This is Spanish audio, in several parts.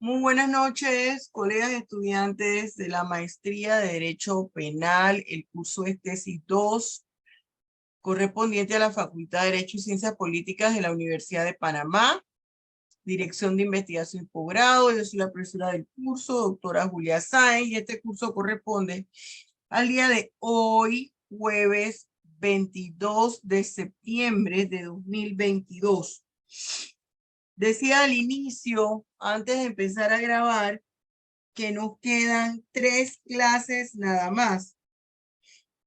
Muy buenas noches, colegas estudiantes de la Maestría de Derecho Penal. El curso es Tesis 2, correspondiente a la Facultad de Derecho y Ciencias Políticas de la Universidad de Panamá, Dirección de Investigación y Posgrado. Yo soy la profesora del curso, doctora Julia Sáenz, y este curso corresponde al día de hoy, jueves 22 de septiembre de 2022. Decía al inicio, antes de empezar a grabar, que nos quedan 3 clases nada más.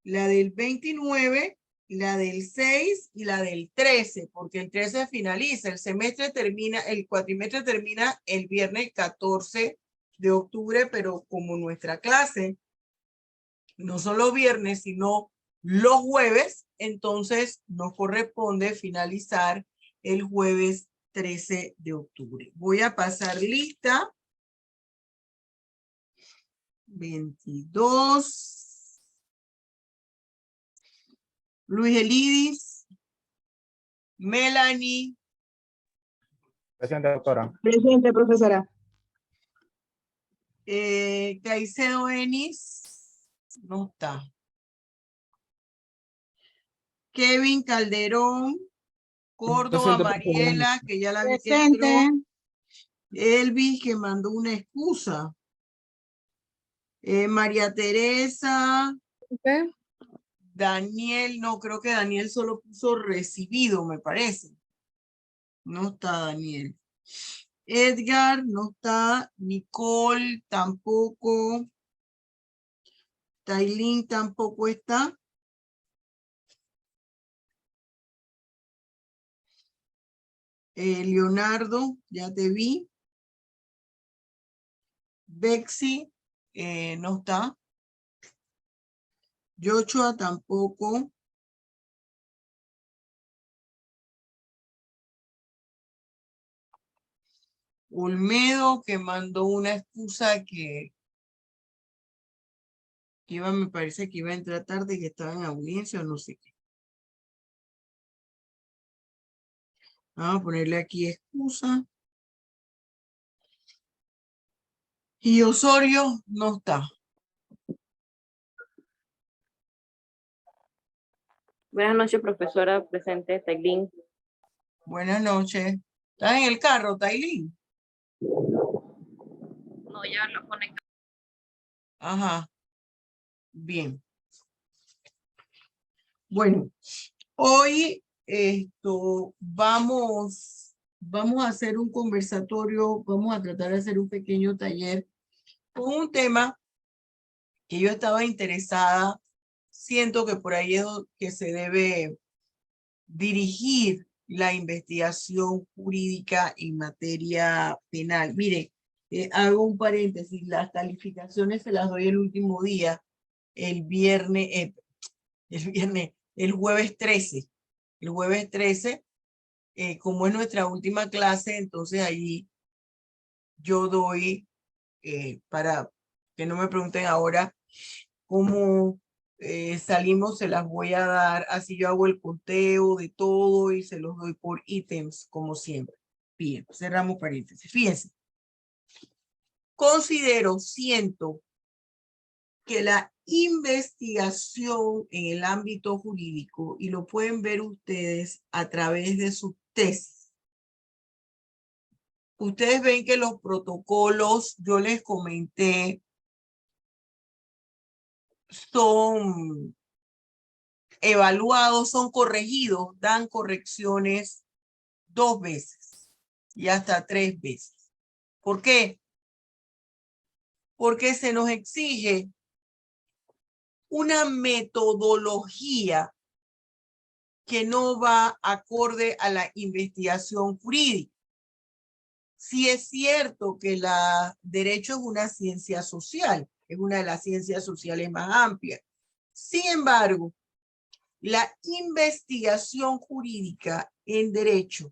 La del 29, la del 6 y la del 13, porque el 13 finaliza. El semestre termina, el cuatrimestre termina el viernes 14 de octubre, pero como nuestra clase no son los viernes, sino los jueves, entonces nos corresponde finalizar el jueves 13 de octubre. Voy a pasar lista. 22. Luis Elidis. Melanie. Presente, doctora. Presente, profesora. Caicedo Enis. No está. Kevin Calderón. Córdoba Presente, Mariela, que ya la vi que Presente. entró. Elvis, que mandó una excusa. María Teresa. Daniel, no, creo que Daniel solo puso recibido, me parece. No está Daniel. Edgar, no está. Nicole, tampoco. Tailín tampoco está. Leonardo, ya te vi. Bexy, no está. Joshua tampoco. Olmedo, que mandó una excusa que iba, me parece que iba a entrar tarde, que estaba en audiencia o no sé qué. Vamos a ponerle aquí excusa. Y Osorio no está. Buenas noches, profesora. Presente, Tailín. Buenas noches. ¿Estás en el carro, Tailín? No, ya lo conecté. Ajá. Bien. Bueno, hoy vamos a hacer un conversatorio, vamos a tratar de hacer un pequeño taller con un tema que yo estaba interesada. Siento que por ahí es que se debe dirigir la investigación jurídica en materia penal. Mire, hago un paréntesis, las calificaciones se las doy el último día, el jueves 13. El jueves 13, como es nuestra última clase, entonces ahí yo doy, para que no me pregunten ahora cómo salimos, se las voy a dar, así yo hago el conteo de todo y se los doy por ítems, como siempre. Bien, cerramos paréntesis. Fíjense, siento que la investigación en el ámbito jurídico, y lo pueden ver ustedes a través de sus tesis. Ustedes ven que los protocolos, yo les comenté, son evaluados, son corregidos, dan correcciones 2 veces y hasta 3 veces. ¿Por qué? Porque se nos exige una metodología que no va acorde a la investigación jurídica. Sí es cierto que la derecho es una ciencia social, es una de las ciencias sociales más amplias. Sin embargo, la investigación jurídica en derecho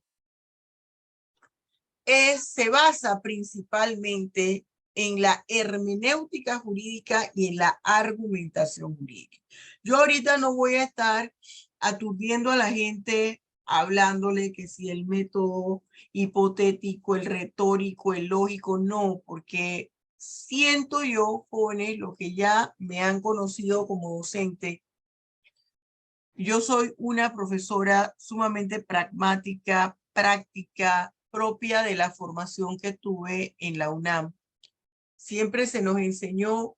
se basa principalmente en la hermenéutica jurídica y en la argumentación jurídica. Yo ahorita no voy a estar aturdiendo a la gente hablándole que si el método hipotético, el retórico, el lógico, no, porque siento yo, jóvenes, lo que ya me han conocido como docente, yo soy una profesora sumamente pragmática, práctica, propia de la formación que tuve en la UNAM. Siempre se nos enseñó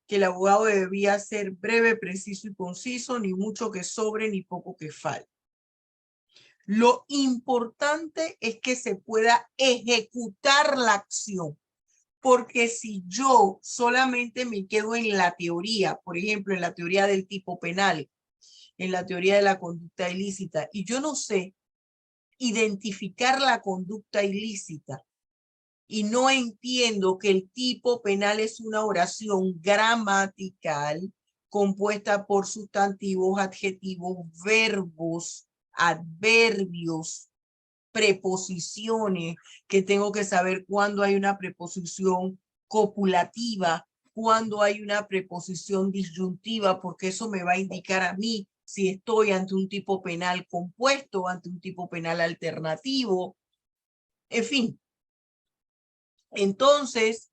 que el abogado debía ser breve, preciso y conciso, ni mucho que sobre, ni poco que falte. Lo importante es que se pueda ejecutar la acción, porque si yo solamente me quedo en la teoría, por ejemplo, en la teoría del tipo penal, en la teoría de la conducta ilícita, y yo no sé identificar la conducta ilícita, y no entiendo que el tipo penal es una oración gramatical compuesta por sustantivos, adjetivos, verbos, adverbios, preposiciones, que tengo que saber cuándo hay una preposición copulativa, cuándo hay una preposición disyuntiva, porque eso me va a indicar a mí si estoy ante un tipo penal compuesto, ante un tipo penal alternativo, en fin. Entonces,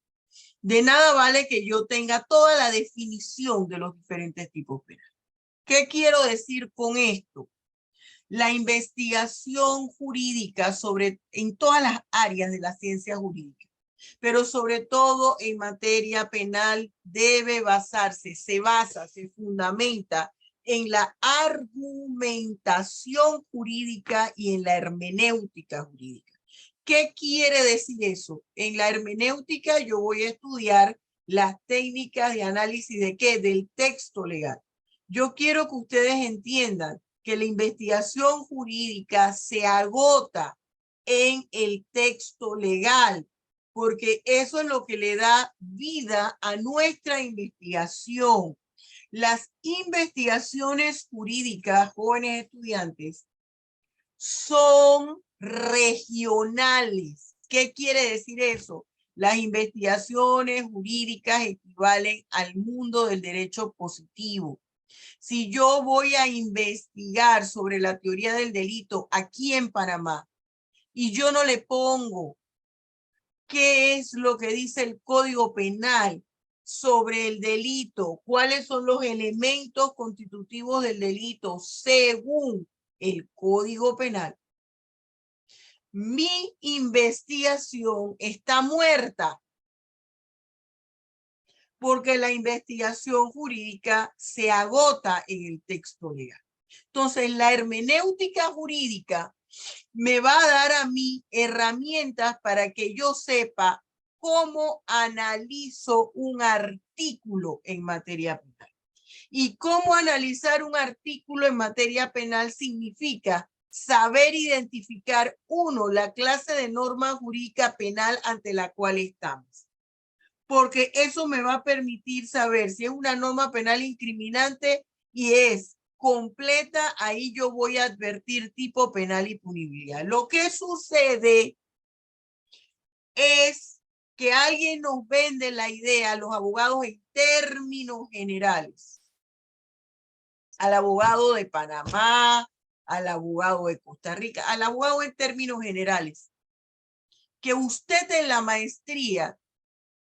de nada vale que yo tenga toda la definición de los diferentes tipos penales. ¿Qué quiero decir con esto? La investigación jurídica en todas las áreas de la ciencia jurídica, pero sobre todo en materia penal, debe basarse, se fundamenta en la argumentación jurídica y en la hermenéutica jurídica. ¿Qué quiere decir eso? En la hermenéutica yo voy a estudiar las técnicas de análisis de ¿qué? Del texto legal. Yo quiero que ustedes entiendan que la investigación jurídica se agota en el texto legal, porque eso es lo que le da vida a nuestra investigación. Las investigaciones jurídicas, jóvenes estudiantes, son regionales. ¿Qué quiere decir eso? Las investigaciones jurídicas equivalen al mundo del derecho positivo. Si yo voy a investigar sobre la teoría del delito aquí en Panamá y yo no le pongo qué es lo que dice el Código Penal sobre el delito, cuáles son los elementos constitutivos del delito según el Código Penal, mi investigación está muerta, porque la investigación jurídica se agota en el texto legal. Entonces, la hermenéutica jurídica me va a dar a mí herramientas para que yo sepa cómo analizo un artículo en materia penal. Y cómo analizar un artículo en materia penal significa saber identificar, uno, la clase de norma jurídica penal ante la cual estamos. Porque eso me va a permitir saber si es una norma penal incriminante y es completa, ahí yo voy a advertir tipo penal y punibilidad. Lo que sucede es que alguien nos vende la idea a los abogados en términos generales. Al abogado de Panamá, al abogado de Costa Rica, al abogado en términos generales, que usted en la maestría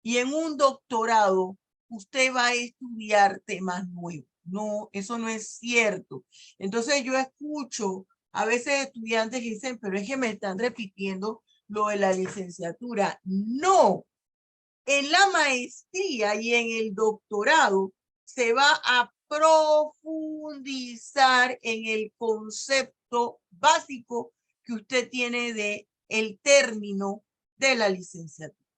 y en un doctorado, usted va a estudiar temas nuevos. No, eso no es cierto. Entonces yo escucho a veces estudiantes que dicen, pero es que me están repitiendo lo de la licenciatura. No, en la maestría y en el doctorado se va a profundizar en el concepto básico que usted tiene de el término de la licenciatura.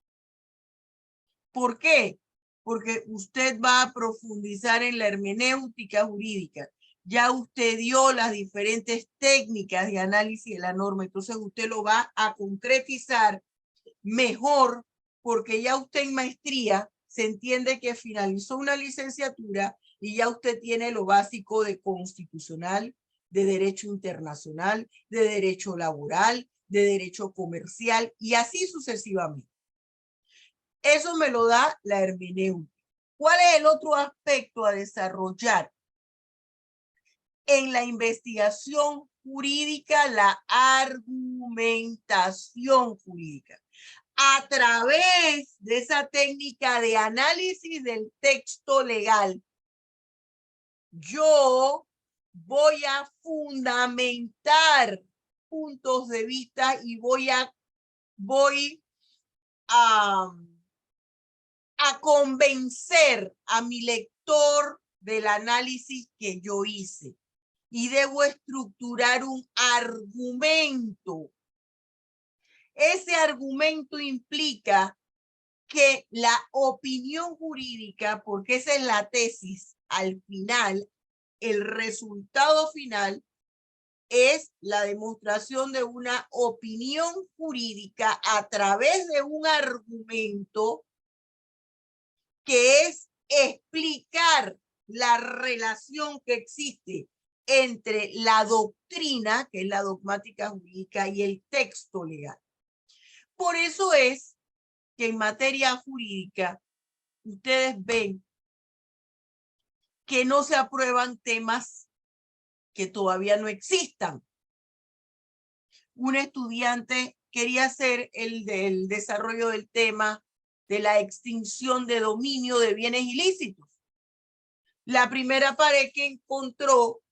¿Por qué? Porque usted va a profundizar en la hermenéutica jurídica. Ya usted dio las diferentes técnicas de análisis de la norma, entonces usted lo va a concretizar mejor, porque ya usted en maestría se entiende que finalizó una licenciatura y ya usted tiene lo básico de constitucional, de derecho internacional, de derecho laboral, de derecho comercial y así sucesivamente. Eso me lo da la hermenéutica. ¿Cuál es el otro aspecto a desarrollar en la investigación jurídica? La argumentación jurídica. A través de esa técnica de análisis del texto legal, yo voy a fundamentar puntos de vista y voy a convencer a mi lector del análisis que yo hice. Y debo estructurar un argumento. Ese argumento implica que la opinión jurídica, porque esa es la tesis, al final, el resultado final es la demostración de una opinión jurídica a través de un argumento que es explicar la relación que existe entre la doctrina, que es la dogmática jurídica, y el texto legal. Por eso es que en materia jurídica ustedes ven que no se aprueban temas que todavía no existan. Un estudiante quería hacer el desarrollo del tema de la extinción de dominio de bienes ilícitos. La primera pared que encontró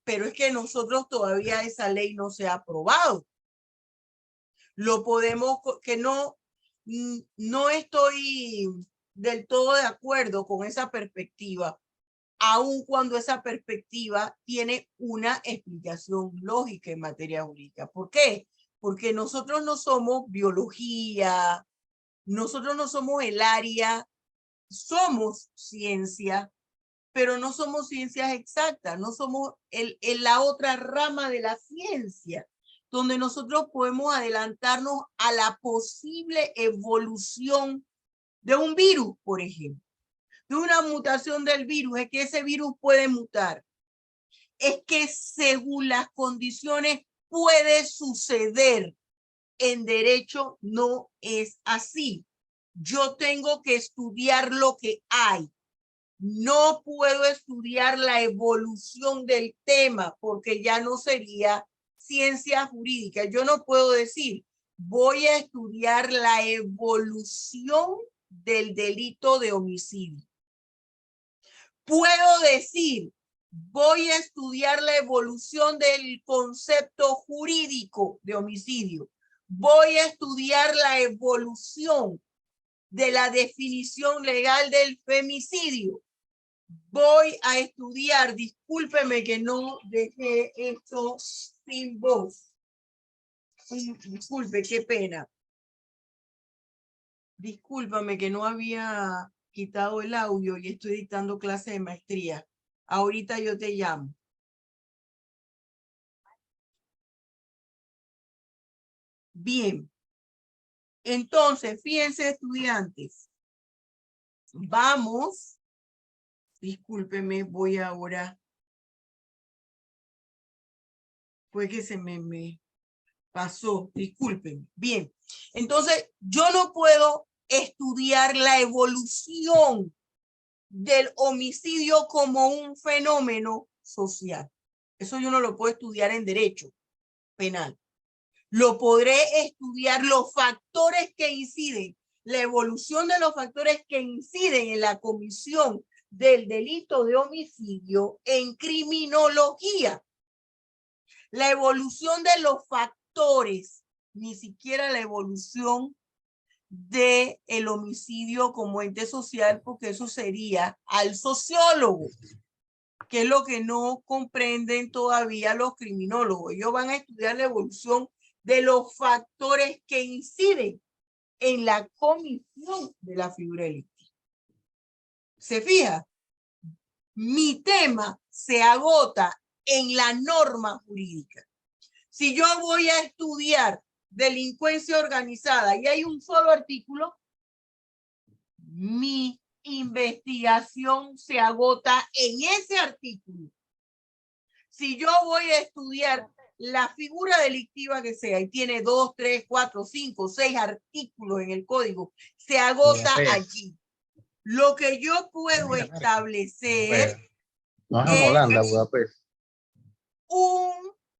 pero es que nosotros todavía esa ley no se ha aprobado. Lo podemos, que no estoy del todo de acuerdo con esa perspectiva, aun cuando esa perspectiva tiene una explicación lógica en materia jurídica. ¿Por qué? Porque nosotros no somos biología, nosotros no somos el área, somos ciencia, pero no somos ciencias exactas, no somos la otra rama de la ciencia, donde nosotros podemos adelantarnos a la posible evolución de un virus, por ejemplo, de una mutación del virus. Es que ese virus puede mutar. Es que según las condiciones puede suceder. En derecho no es así. Yo tengo que estudiar lo que hay. No puedo estudiar la evolución del tema porque ya no sería ciencia jurídica. Yo no puedo decir, voy a estudiar la evolución del delito de homicidio. Puedo decir, voy a estudiar la evolución del concepto jurídico de homicidio. Voy a estudiar la evolución de la definición legal del femicidio. Voy a estudiar, discúlpeme que no dejé esto sin voz. Disculpe, qué pena. Discúlpame que no había quitado el audio y estoy dictando clase de maestría. Ahorita yo te llamo. Bien. Entonces, fíjense, estudiantes. Vamos. Discúlpeme, voy ahora. Fue que se me pasó. Discúlpenme. Bien. Entonces, yo no puedo estudiar la evolución del homicidio como un fenómeno social. Eso yo no lo puedo estudiar en derecho penal. Lo podré estudiar los factores que inciden, la evolución de los factores que inciden en la comisión del delito de homicidio en criminología. La evolución de los factores, ni siquiera la evolución del homicidio como ente social, porque eso sería al sociólogo, que es lo que no comprenden todavía los criminólogos. Ellos van a estudiar la evolución de los factores que inciden en la comisión de la figura delictiva. ¿Se fija? Mi tema se agota en la norma jurídica. Si yo voy a estudiar delincuencia organizada y hay un solo artículo, mi investigación se agota en ese artículo. Si yo voy a estudiar la figura delictiva que sea y tiene 2, 3, 4, 5, 6 artículos en el código, se agota allí. Lo que yo puedo establecer es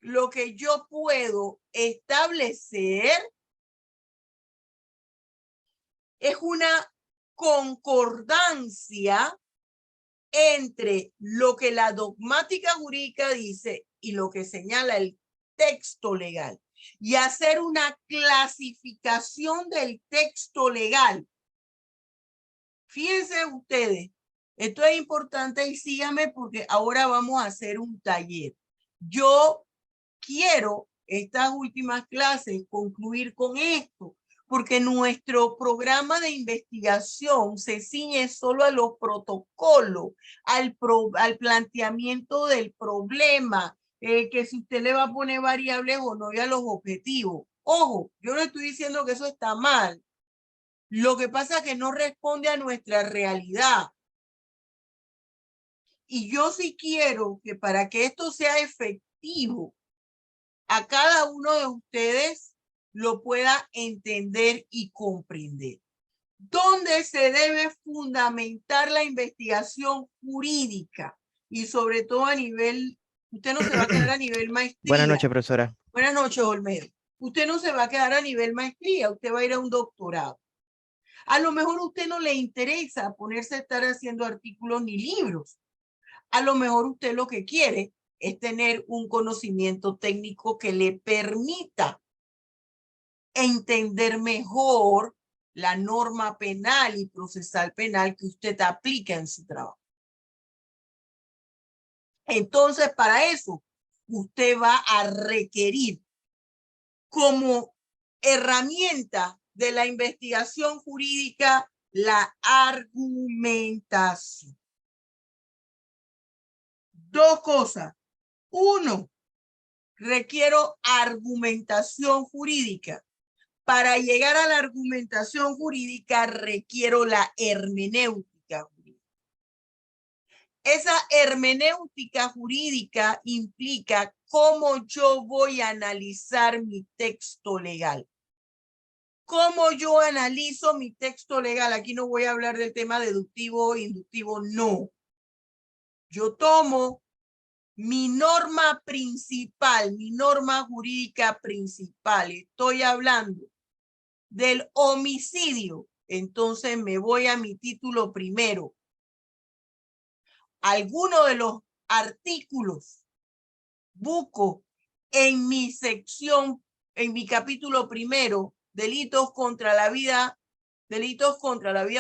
lo que yo puedo establecer es una concordancia entre lo que la dogmática jurídica dice y lo que señala el texto legal, y hacer una clasificación del texto legal. Fíjense ustedes, esto es importante y síganme porque ahora vamos a hacer un taller. Yo quiero estas últimas clases concluir con esto, porque nuestro programa de investigación se ciñe solo a los protocolos, al planteamiento del problema, que si usted le va a poner variables o no, y a los objetivos. Ojo, yo no estoy diciendo que eso está mal. Lo que pasa es que no responde a nuestra realidad. Y yo sí quiero que para que esto sea efectivo, a cada uno de ustedes lo pueda entender y comprender. ¿Dónde se debe fundamentar la investigación jurídica? Y sobre todo a nivel, usted no se va a quedar a nivel maestría. Buenas noches, profesora. Buenas noches, Olmedo. Usted no se va a quedar a nivel maestría, usted va a ir a un doctorado. A lo mejor a usted no le interesa ponerse a estar haciendo artículos ni libros. A lo mejor usted lo que quiere es tener un conocimiento técnico que le permita entender mejor la norma penal y procesal penal que usted aplica en su trabajo. Entonces, para eso, usted va a requerir como herramienta de la investigación jurídica la argumentación. Dos cosas. Uno, requiero argumentación jurídica. Para llegar a la argumentación jurídica requiero la hermenéutica jurídica. Esa hermenéutica jurídica implica cómo yo voy a analizar mi texto legal. ¿Cómo yo analizo mi texto legal? Aquí no voy a hablar del tema deductivo o inductivo, no. Yo tomo mi norma principal, mi norma jurídica principal. Estoy hablando del homicidio. Entonces me voy a mi título primero. Alguno de los artículos busco en mi sección, en mi capítulo primero, delitos contra la vida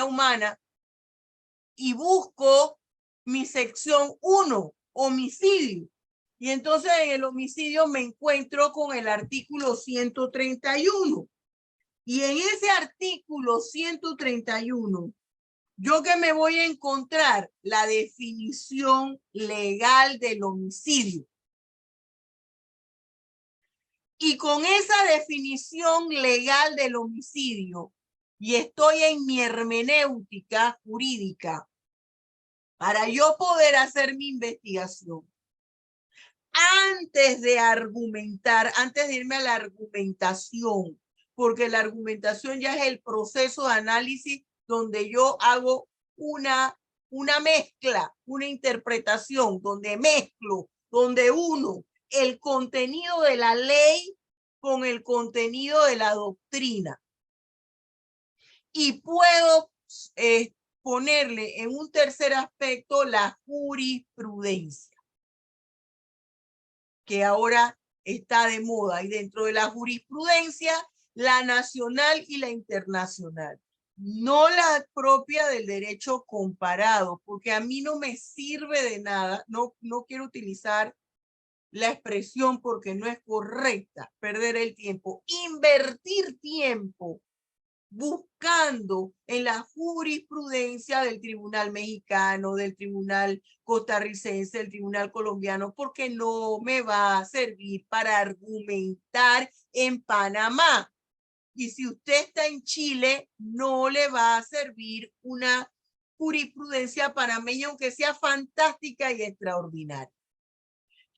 humana, y busco mi sección 1, homicidio. Y entonces en el homicidio me encuentro con el artículo 131. Y en ese artículo 131, ¿yo qué me voy a encontrar? La definición legal del homicidio. Y con esa definición legal del homicidio, y estoy en mi hermenéutica jurídica, para yo poder hacer mi investigación, antes de argumentar, antes de irme a la argumentación, porque la argumentación ya es el proceso de análisis donde yo hago una mezcla, una interpretación, donde mezclo, donde uno el contenido de la ley con el contenido de la doctrina. Y puedo ponerle en un tercer aspecto la jurisprudencia, que ahora está de moda, y dentro de la jurisprudencia, la nacional y la internacional, no la propia del derecho comparado, porque a mí no me sirve de nada, no quiero utilizar la expresión porque no es correcta, perder el tiempo, invertir tiempo buscando en la jurisprudencia del Tribunal Mexicano, del Tribunal Costarricense, del Tribunal Colombiano, porque no me va a servir para argumentar en Panamá. Y si usted está en Chile, no le va a servir una jurisprudencia panameña, aunque sea fantástica y extraordinaria.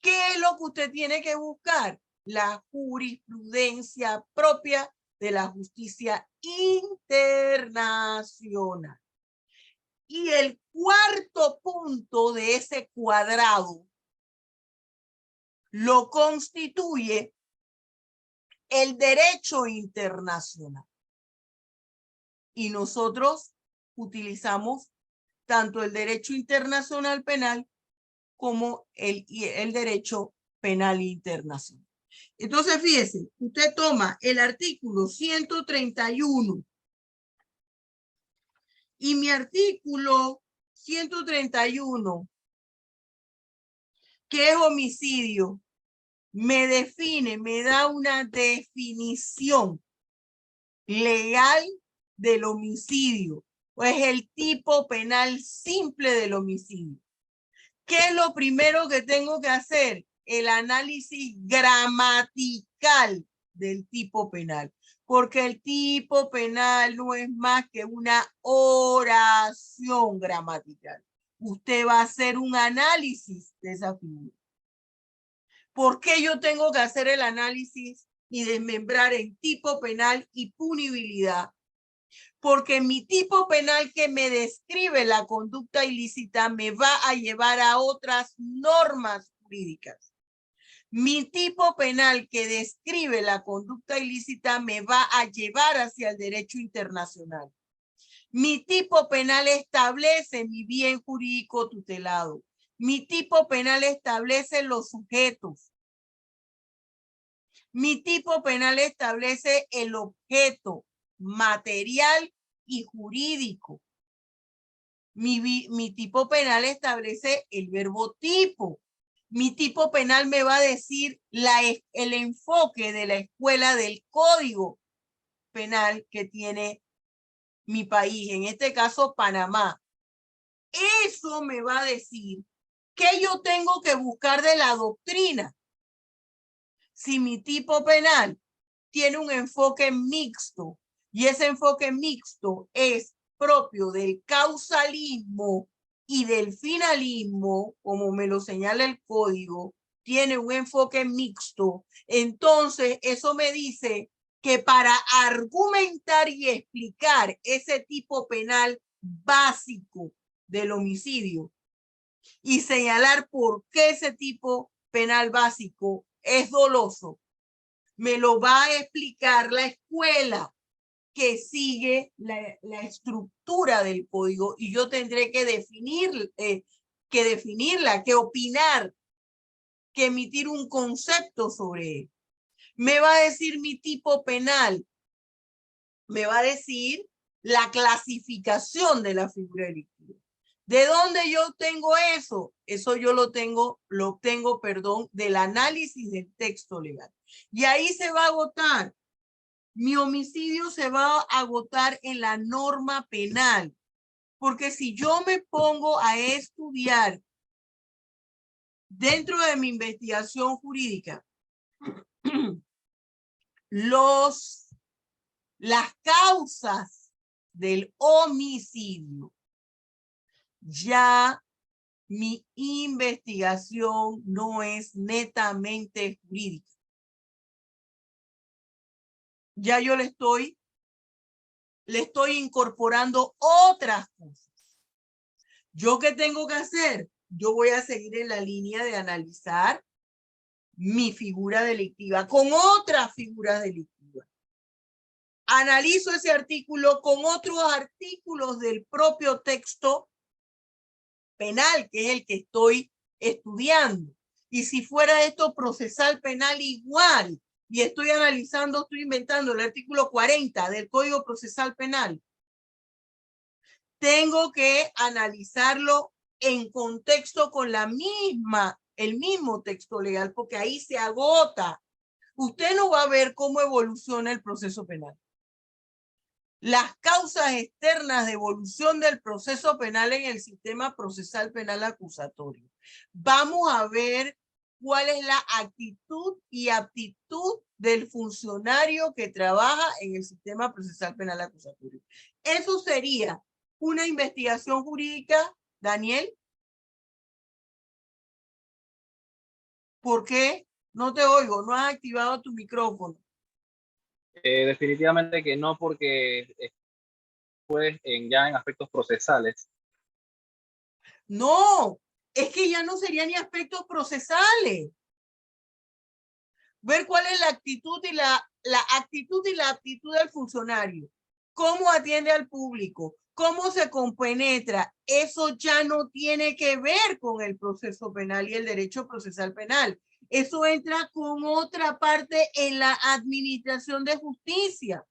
¿Qué es lo que usted tiene que buscar? La jurisprudencia propia de la justicia internacional. Y el cuarto punto de ese cuadrado lo constituye el derecho internacional. Y nosotros utilizamos tanto el derecho internacional penal como el derecho penal internacional. Entonces, fíjese, usted toma el artículo 131 y mi artículo 131, que es homicidio, me define, me da una definición legal del homicidio, o es el tipo penal simple del homicidio. ¿Qué es lo primero que tengo que hacer? El análisis gramatical del tipo penal, porque el tipo penal no es más que una oración gramatical. Usted va a hacer un análisis de esa figura. ¿Por qué yo tengo que hacer el análisis y desmembrar en tipo penal y punibilidad? Porque mi tipo penal que me describe la conducta ilícita me va a llevar a otras normas jurídicas. Mi tipo penal que describe la conducta ilícita me va a llevar hacia el derecho internacional. Mi tipo penal establece mi bien jurídico tutelado. Mi tipo penal establece los sujetos. Mi tipo penal establece el objeto material y jurídico. Mi tipo penal establece el verbo tipo. Mi tipo penal me va a decir el enfoque de la escuela del código penal que tiene mi país, en este caso Panamá. Eso me va a decir que yo tengo que buscar de la doctrina. Si mi tipo penal tiene un enfoque mixto y ese enfoque mixto es propio del causalismo y del finalismo, como me lo señala el código, tiene un enfoque mixto, entonces eso me dice que para argumentar y explicar ese tipo penal básico del homicidio y señalar por qué ese tipo penal básico es doloso, me lo va a explicar la escuela que sigue la estructura del código y yo tendré que definirla, que opinar, que emitir un concepto sobre él. Me va a decir mi tipo penal, me va a decir la clasificación de la figura delictiva. ¿De dónde yo tengo eso? Eso yo lo obtengo, del análisis del texto legal. Y ahí se va a agotar. Mi homicidio se va a agotar en la norma penal. Porque si yo me pongo a estudiar dentro de mi investigación jurídica las causas del homicidio, ya mi investigación no es netamente jurídica. Ya yo le estoy incorporando otras cosas. ¿Yo qué tengo que hacer? Yo voy a seguir en la línea de analizar mi figura delictiva con otras figuras delictivas. Analizo ese artículo con otros artículos del propio texto penal, que es el que estoy estudiando. Y si fuera esto procesal penal igual, y estoy inventando el artículo 40 del Código Procesal Penal, tengo que analizarlo en contexto con el mismo texto legal, porque ahí se agota. Usted no va a ver cómo evoluciona el proceso penal. Las causas externas de evolución del proceso penal en el sistema procesal penal acusatorio. Vamos a ver cuál es la actitud y aptitud del funcionario que trabaja en el sistema procesal penal acusatorio. Eso sería una investigación jurídica, Daniel. ¿Por qué? No te oigo, no has activado tu micrófono. Definitivamente que no, porque pues ya en aspectos procesales. No, es que ya no serían ni aspectos procesales. Ver cuál es la actitud y la actitud y la aptitud del funcionario. Cómo atiende al público, cómo se compenetra. Eso ya no tiene que ver con el proceso penal y el derecho procesal penal. Eso entra con otra parte en la administración de justicia.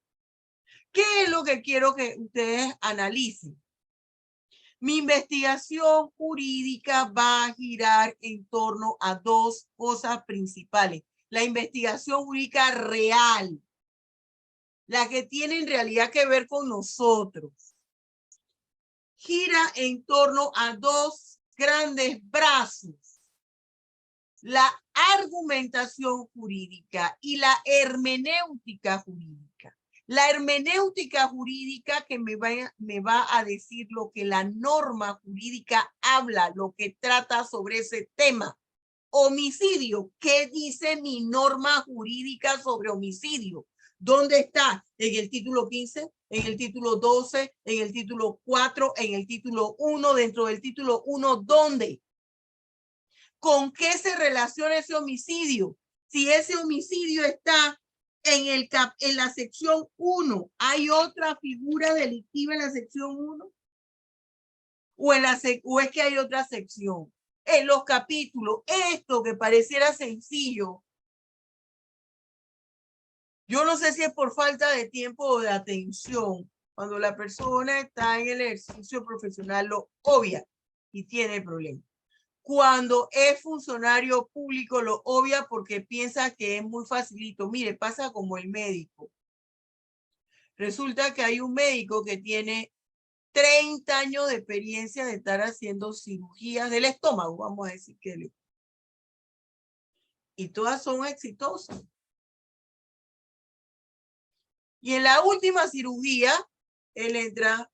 ¿Qué es lo que quiero que ustedes analicen? Mi investigación jurídica va a girar en torno a dos cosas principales. La investigación jurídica real, la que tiene en realidad que ver con nosotros, gira en torno a dos grandes brazos: la argumentación jurídica y la hermenéutica jurídica. La hermenéutica jurídica que me va a decir lo que la norma jurídica habla, lo que trata sobre ese tema. Homicidio, ¿qué dice mi norma jurídica sobre homicidio? ¿Dónde está? ¿En el título 15? ¿En el título 12? ¿En el título 4? ¿En el título 1? ¿Dentro del título 1? ¿Dónde? ¿Con qué se relaciona ese homicidio? Si ese homicidio está en la sección 1, ¿hay otra figura delictiva en la sección 1? ¿O es que hay otra sección? En los capítulos, esto que pareciera sencillo, yo no sé si es por falta de tiempo o de atención. Cuando la persona está en el ejercicio profesional, lo obvia y tiene problema. Cuando es funcionario público, lo obvia porque piensa que es muy facilito. Mire, pasa como el médico. Resulta que hay un médico que tiene 30 años de experiencia de estar haciendo cirugías del estómago, vamos a decir que y todas son exitosas. Y en la última cirugía, él entra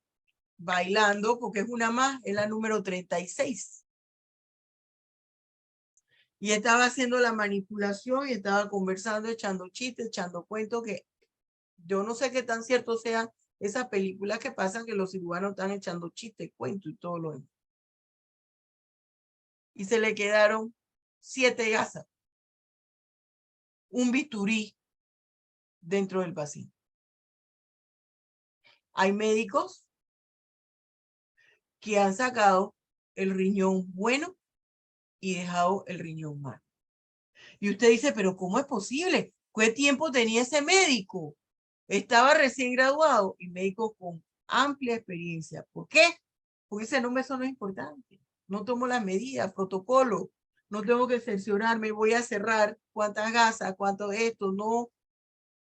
bailando porque es una más, es la número 36. Y estaba haciendo la manipulación y estaba conversando, echando chistes, echando cuentos, que yo no sé qué tan cierto sea esas películas que pasan que los cirujanos están echando chistes, cuentos y todo lo demás. Y se le quedaron 7 gasas, un bisturí dentro del paciente. Hay médicos que han sacado el riñón bueno y dejado el riñón malo. Y usted dice, pero ¿cómo es posible? ¿Qué tiempo tenía ese médico? Estaba recién graduado y médico con amplia experiencia. ¿Por qué? Porque ese nombre eso no es importante. No tomo las medidas, protocolo. No tengo que cerciorarme, voy a cerrar cuántas gasas, cuánto esto, no.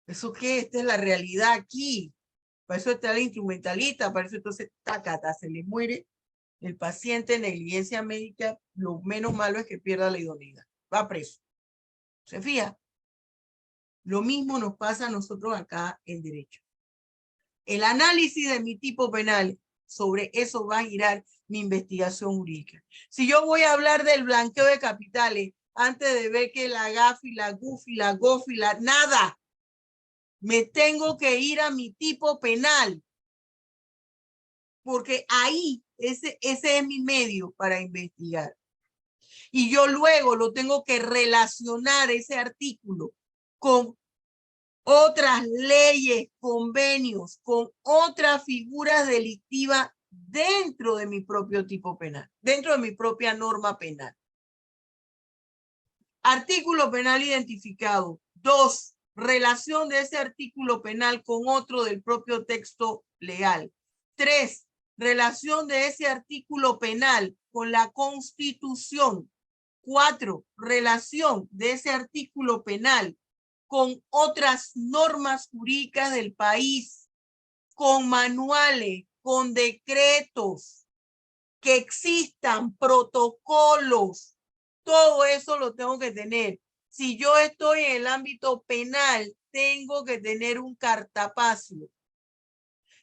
¿Eso qué? Esta es la realidad aquí. Para eso está el instrumentalista, para eso entonces, tacata, se le muere el paciente, negligencia médica, lo menos malo es que pierda la idoneidad. Va preso. ¿Se fija? Lo mismo nos pasa a nosotros acá en derecho. El análisis de mi tipo penal, sobre eso va a girar mi investigación jurídica. Si yo voy a hablar del blanqueo de capitales, antes de ver que la GAFI, la GUFI, la GOFI, nada, me tengo que ir a mi tipo penal. Porque ahí, ese es mi medio para investigar. Y yo luego lo tengo que relacionar ese artículo con otras leyes, convenios, con otras figuras delictivas dentro de mi propio tipo penal, dentro de mi propia norma penal. Artículo penal identificado. 2. Relación de ese artículo penal con otro del propio texto legal. 3. Relación de ese artículo penal con la Constitución. 4. Relación de ese artículo penal con otras normas jurídicas del país, con manuales, con decretos, que existan protocolos. Todo eso lo tengo que tener. Si yo estoy en el ámbito penal, tengo que tener un cartapacio.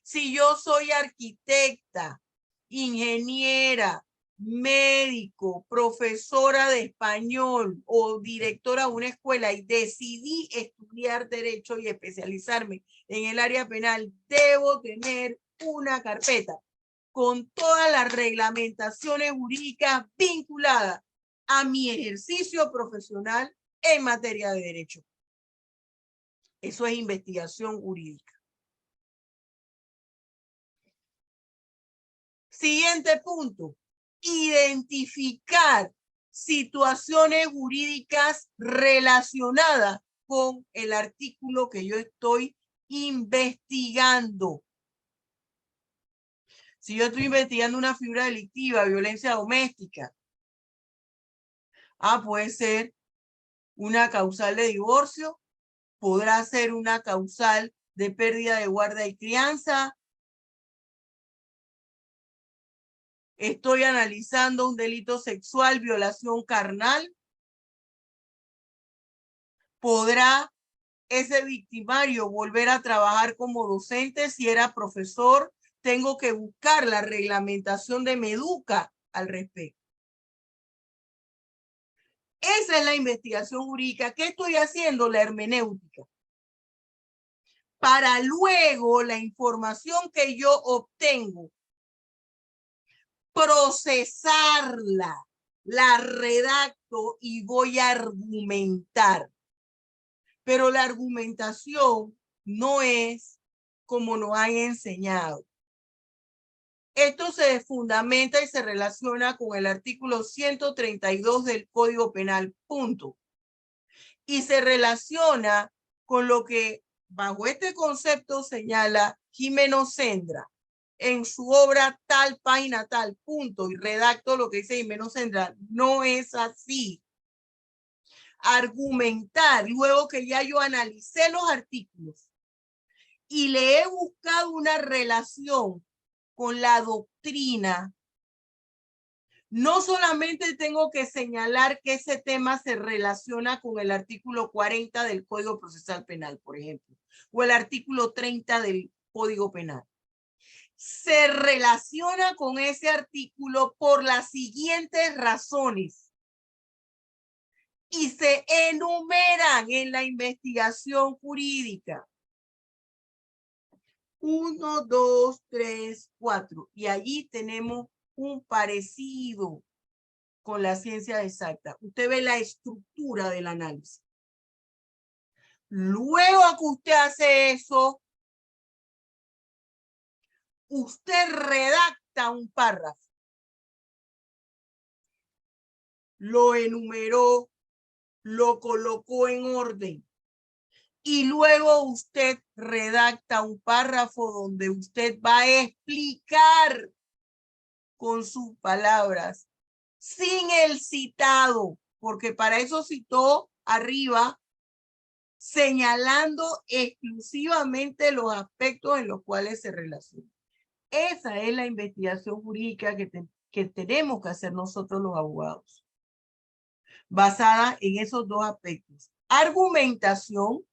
Si yo soy arquitecta, ingeniera, médico, profesora de español o directora de una escuela y decidí estudiar derecho y especializarme en el área penal, debo tener una carpeta con todas las reglamentaciones jurídicas vinculadas a mi ejercicio profesional en materia de derecho. Eso es investigación jurídica. Siguiente punto. Identificar situaciones jurídicas relacionadas con el artículo que yo estoy investigando. Si yo estoy investigando una figura delictiva, violencia doméstica, puede ser una causal de divorcio, podrá ser una causal de pérdida de guarda y crianza. Estoy analizando un delito sexual, violación carnal. ¿Podrá ese victimario volver a trabajar como docente si era profesor? Tengo que buscar la reglamentación de Meduca al respecto. Esa es la investigación jurídica. ¿Qué estoy haciendo? La hermenéutica. Para luego la información que yo obtengo, procesarla, la redacto y voy a argumentar. Pero la argumentación no es como nos han enseñado. Esto se fundamenta y se relaciona con el artículo 132 del Código Penal, punto. Y se relaciona con lo que bajo este concepto señala Jimeno Sendra en su obra tal página tal punto, y redacto lo que dice Jimeno Sendra. No es así. Argumentar, luego que ya yo analicé los artículos y le he buscado una relación con la doctrina, no solamente tengo que señalar que ese tema se relaciona con el artículo 40 del Código Procesal Penal, por ejemplo, o el artículo 30 del Código Penal. Se relaciona con ese artículo por las siguientes razones y se enumeran en la investigación jurídica. 1, 2, 3, 4. Y allí tenemos un parecido con la ciencia exacta. Usted ve la estructura del análisis. Luego que usted hace eso, usted redacta un párrafo. Lo enumeró, lo colocó en orden. Y luego usted redacta un párrafo donde usted va a explicar con sus palabras, sin el citado, porque para eso citó arriba, señalando exclusivamente los aspectos en los cuales se relaciona. Esa es la investigación jurídica que tenemos que hacer nosotros los abogados, basada en esos dos aspectos: argumentación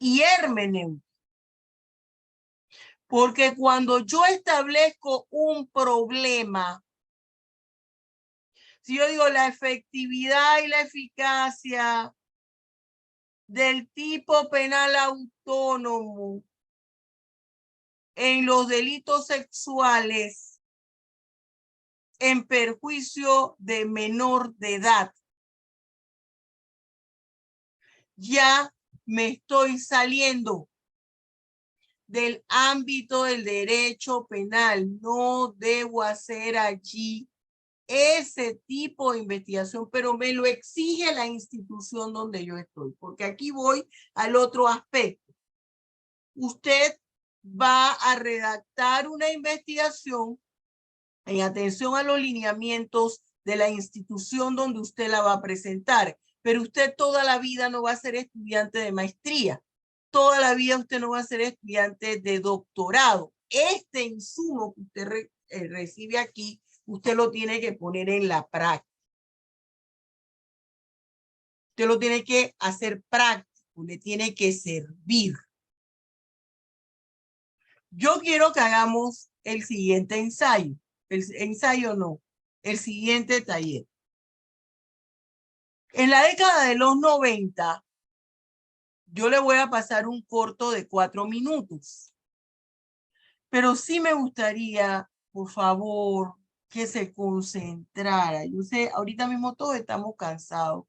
y hermenéutica. Porque cuando yo establezco un problema, si yo digo la efectividad y la eficacia del tipo penal autónomo en los delitos sexuales en perjuicio de menor de edad, ya me estoy saliendo del ámbito del derecho penal. No debo hacer allí ese tipo de investigación, pero me lo exige la institución donde yo estoy, porque aquí voy al otro aspecto. Usted va a redactar una investigación en atención a los lineamientos de la institución donde usted la va a presentar, pero usted toda la vida no va a ser estudiante de maestría, toda la vida usted no va a ser estudiante de doctorado. Este insumo que usted recibe aquí, usted lo tiene que poner en la práctica. Usted lo tiene que hacer práctico, le tiene que servir. Yo quiero que hagamos el siguiente ensayo. El ensayo no, el siguiente taller. En la década de los 90, yo le voy a pasar un corto de 4 minutos. Pero sí me gustaría, por favor, que se concentrara. Yo sé, ahorita mismo todos estamos cansados.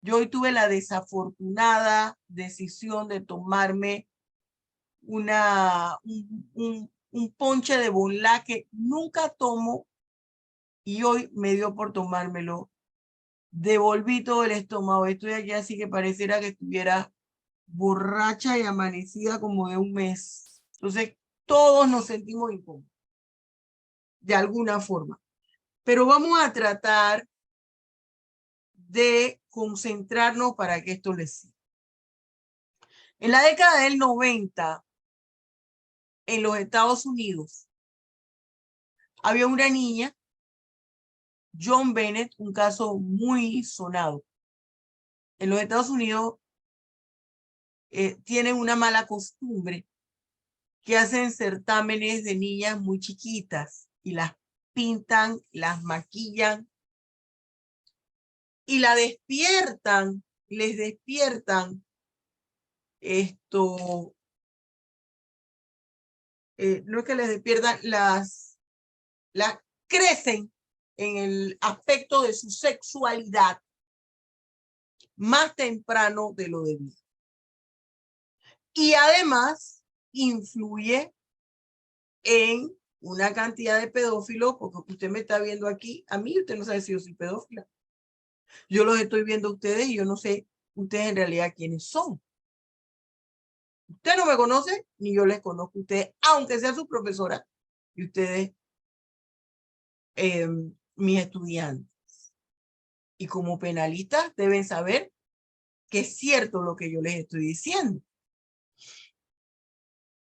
Yo hoy tuve la desafortunada decisión de tomarme un ponche de Bonlá que nunca tomo y hoy me dio por tomármelo. Devolví todo el estómago. Estoy aquí así que pareciera que estuviera borracha y amanecida como de un mes. Entonces, todos nos sentimos incómodos, de alguna forma. Pero vamos a tratar de concentrarnos para que esto les sirva. En la década del 90, en los Estados Unidos, había una niña, John Bennett, un caso muy sonado. En los Estados Unidos tienen una mala costumbre que hacen certámenes de niñas muy chiquitas y las pintan, las maquillan y la despiertan, les despiertan esto, no es que les despiertan, las crecen en el aspecto de su sexualidad más temprano de lo debido. Y además influye en una cantidad de pedófilos, porque usted me está viendo aquí, a mí usted no sabe si yo soy pedófila. Yo los estoy viendo a ustedes y yo no sé ustedes en realidad quiénes son. Usted no me conoce, ni yo les conozco a ustedes, aunque sea su profesora y ustedes mis estudiantes. Y como penalistas deben saber que es cierto lo que yo les estoy diciendo.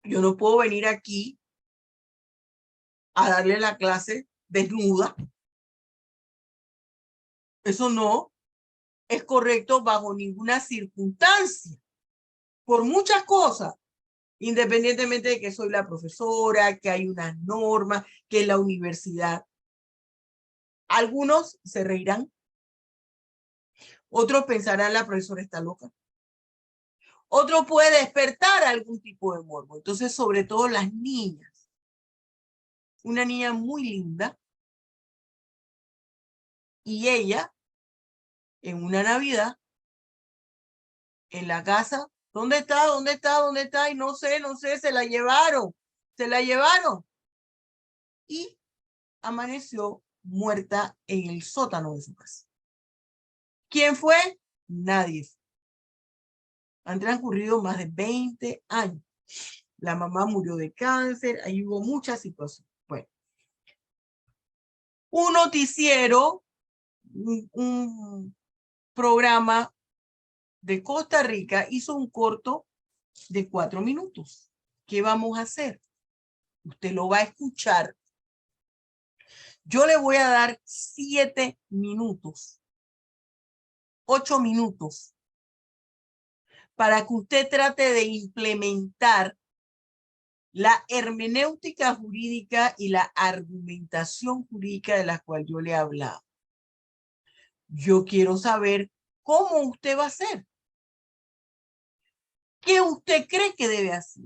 Yo no puedo venir aquí a darle la clase desnuda. Eso no es correcto bajo ninguna circunstancia. Por muchas cosas, independientemente de que soy la profesora, que hay unas normas, que es la universidad. Algunos se reirán. Otros pensarán la profesora está loca. Otro puede despertar algún tipo de morbo. Entonces, sobre todo las niñas. Una niña muy linda. Y ella, en una Navidad, en la casa, ¿dónde está? ¿Dónde está? ¿Dónde está? Y no sé, se la llevaron. Se la llevaron. Y amaneció muerta en el sótano de su casa. ¿Quién fue? Nadie. Han transcurrido más de 20 años. La mamá murió de cáncer, ahí hubo muchas situaciones. Bueno, un noticiero, un programa de Costa Rica hizo un corto de 4 minutos. ¿Qué vamos a hacer? Usted lo va a escuchar. Yo le voy a dar 7 minutos, 8 minutos, para que usted trate de implementar la hermenéutica jurídica y la argumentación jurídica de la cual yo le he hablado. Yo quiero saber cómo usted va a hacer. ¿Qué usted cree que debe hacer?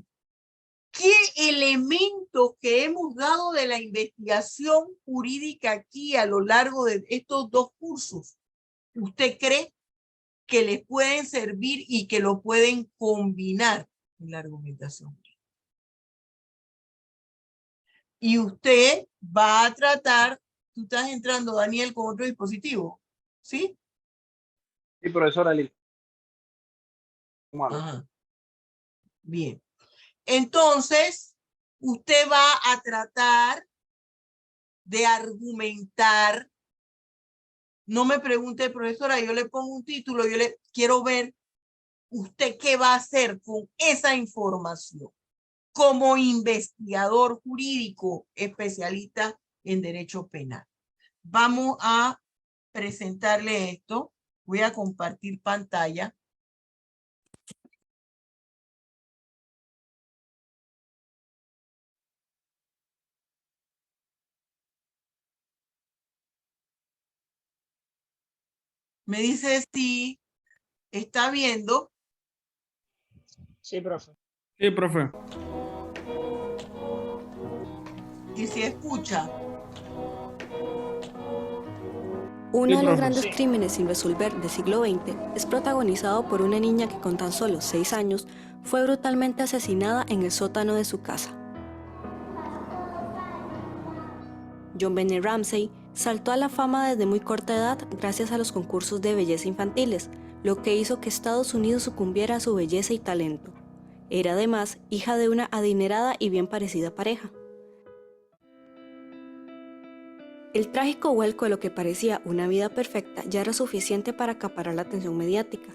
¿Qué elementos que hemos dado de la investigación jurídica aquí a lo largo de estos 2 cursos usted cree que les pueden servir y que lo pueden combinar en la argumentación jurídica? Y usted va a tratar, tú estás entrando, Daniel, con otro dispositivo, ¿sí? Sí, profesora Lili. Ajá. Bien. Entonces, usted va a tratar de argumentar. No me pregunte, profesora, yo le pongo un título, yo le quiero ver usted qué va a hacer con esa información como investigador jurídico especialista en derecho penal. Vamos a presentarle esto. Voy a compartir pantalla. Me dice si está viendo. Sí, profe. Sí, profe. Y si escucha. Uno de los profe. grandes Sí. crímenes sin resolver del siglo XX es protagonizado por una niña que con tan solo 6 años fue brutalmente asesinada en el sótano de su casa. JonBenét Ramsey saltó a la fama desde muy corta edad gracias a los concursos de belleza infantiles, lo que hizo que Estados Unidos sucumbiera a su belleza y talento. Era además hija de una adinerada y bien parecida pareja. El trágico vuelco de lo que parecía una vida perfecta ya era suficiente para acaparar la atención mediática,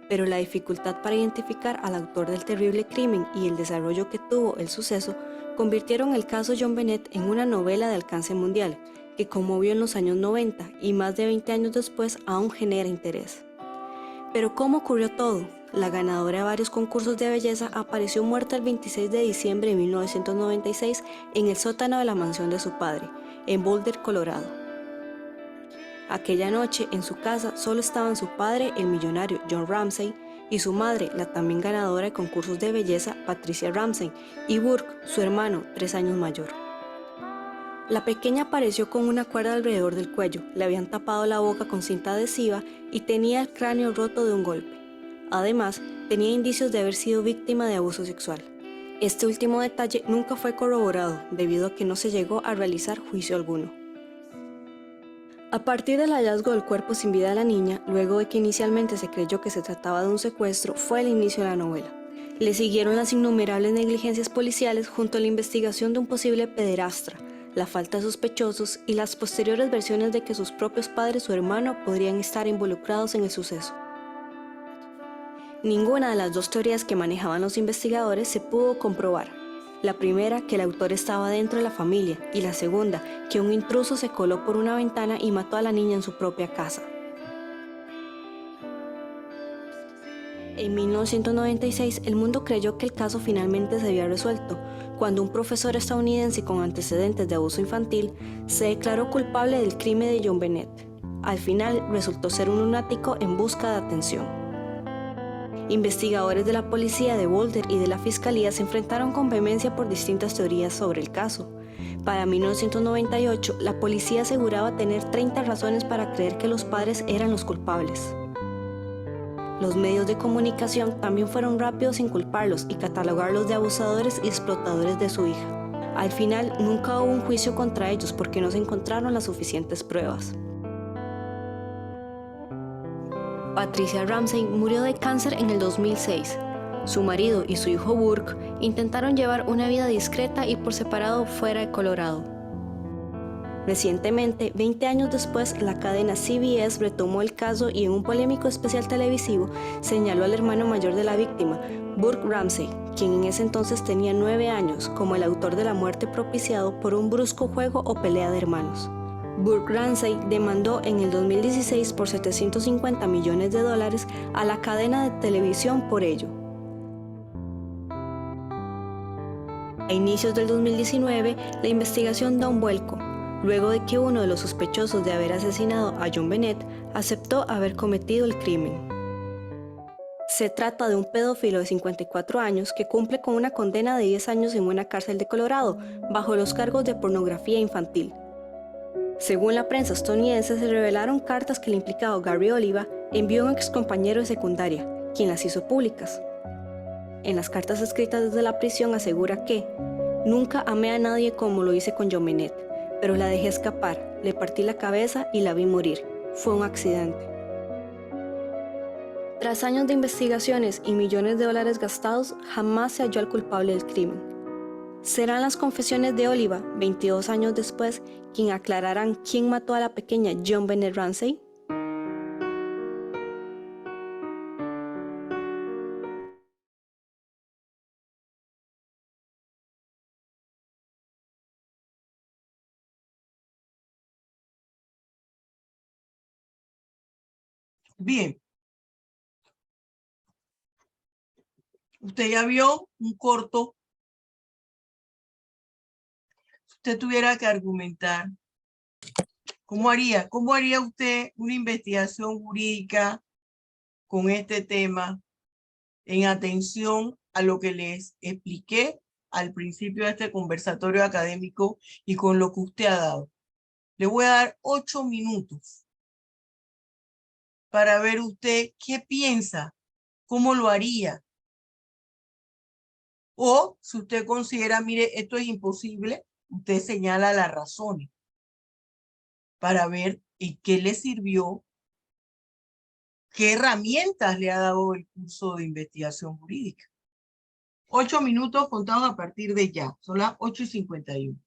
pero la dificultad para identificar al autor del terrible crimen y el desarrollo que tuvo el suceso convirtieron el caso JonBenét en una novela de alcance mundial que conmovió en los años 90 y más de 20 años después aún genera interés. Pero ¿cómo ocurrió todo? La ganadora de varios concursos de belleza apareció muerta el 26 de diciembre de 1996 en el sótano de la mansión de su padre, en Boulder, Colorado. Aquella noche, en su casa, solo estaban su padre, el millonario John Ramsey, y su madre, la también ganadora de concursos de belleza, Patricia Ramsey, y Burke, su hermano, 3 años mayor. La pequeña apareció con una cuerda alrededor del cuello, le habían tapado la boca con cinta adhesiva y tenía el cráneo roto de un golpe. Además, tenía indicios de haber sido víctima de abuso sexual. Este último detalle nunca fue corroborado, debido a que no se llegó a realizar juicio alguno. A partir del hallazgo del cuerpo sin vida de la niña, luego de que inicialmente se creyó que se trataba de un secuestro, fue el inicio de la novela. Le siguieron las innumerables negligencias policiales junto a la investigación de un posible pederastra, la falta de sospechosos y las posteriores versiones de que sus propios padres o hermano podrían estar involucrados en el suceso. Ninguna de las dos teorías que manejaban los investigadores se pudo comprobar. La primera, que el autor estaba dentro de la familia, y la segunda, que un intruso se coló por una ventana y mató a la niña en su propia casa. En 1996, el mundo creyó que el caso finalmente se había resuelto, cuando un profesor estadounidense con antecedentes de abuso infantil se declaró culpable del crimen de JonBenét. Al final, resultó ser un lunático en busca de atención. Investigadores de la policía de Boulder y de la fiscalía se enfrentaron con vehemencia por distintas teorías sobre el caso. Para 1998, la policía aseguraba tener 30 razones para creer que los padres eran los culpables. Los medios de comunicación también fueron rápidos en culparlos y catalogarlos de abusadores y explotadores de su hija. Al final, nunca hubo un juicio contra ellos porque no se encontraron las suficientes pruebas. Patricia Ramsey murió de cáncer en el 2006. Su marido y su hijo Burke intentaron llevar una vida discreta y por separado fuera de Colorado. Recientemente, 20 años después, la cadena CBS retomó el caso y en un polémico especial televisivo señaló al hermano mayor de la víctima, Burke Ramsey, quien en ese entonces tenía 9 años, como el autor de la muerte propiciado por un brusco juego o pelea de hermanos. Burke Ramsey demandó en el 2016 por $750 millones a la cadena de televisión por ello. A inicios del 2019, la investigación da un vuelco, luego de que uno de los sospechosos de haber asesinado a JonBenét aceptó haber cometido el crimen. Se trata de un pedófilo de 54 años que cumple con una condena de 10 años en una cárcel de Colorado, bajo los cargos de pornografía infantil. Según la prensa estadounidense, se revelaron cartas que el implicado Gary Oliva envió a un excompañero de secundaria, quien las hizo públicas. En las cartas escritas desde la prisión asegura que «Nunca amé a nadie como lo hice con JonBenét, pero la dejé escapar, le partí la cabeza y la vi morir. Fue un accidente». Tras años de investigaciones y millones de dólares gastados, jamás se halló al culpable del crimen. Serán las confesiones de Oliva, 22 años después, quien aclararán quién mató a la pequeña JonBenét Ramsey. Bien. Usted ya vio un corto. Si usted tuviera que argumentar, ¿cómo haría usted una investigación jurídica con este tema en atención a lo que les expliqué al principio de este conversatorio académico y con lo que usted ha dado? Le voy a dar 8 minutos para ver usted qué piensa, cómo lo haría. O si usted considera, mire, esto es imposible, usted señala las razones para ver en qué le sirvió, qué herramientas le ha dado el curso de investigación jurídica. 8 minutos contados a partir de ya. Son las 8:51.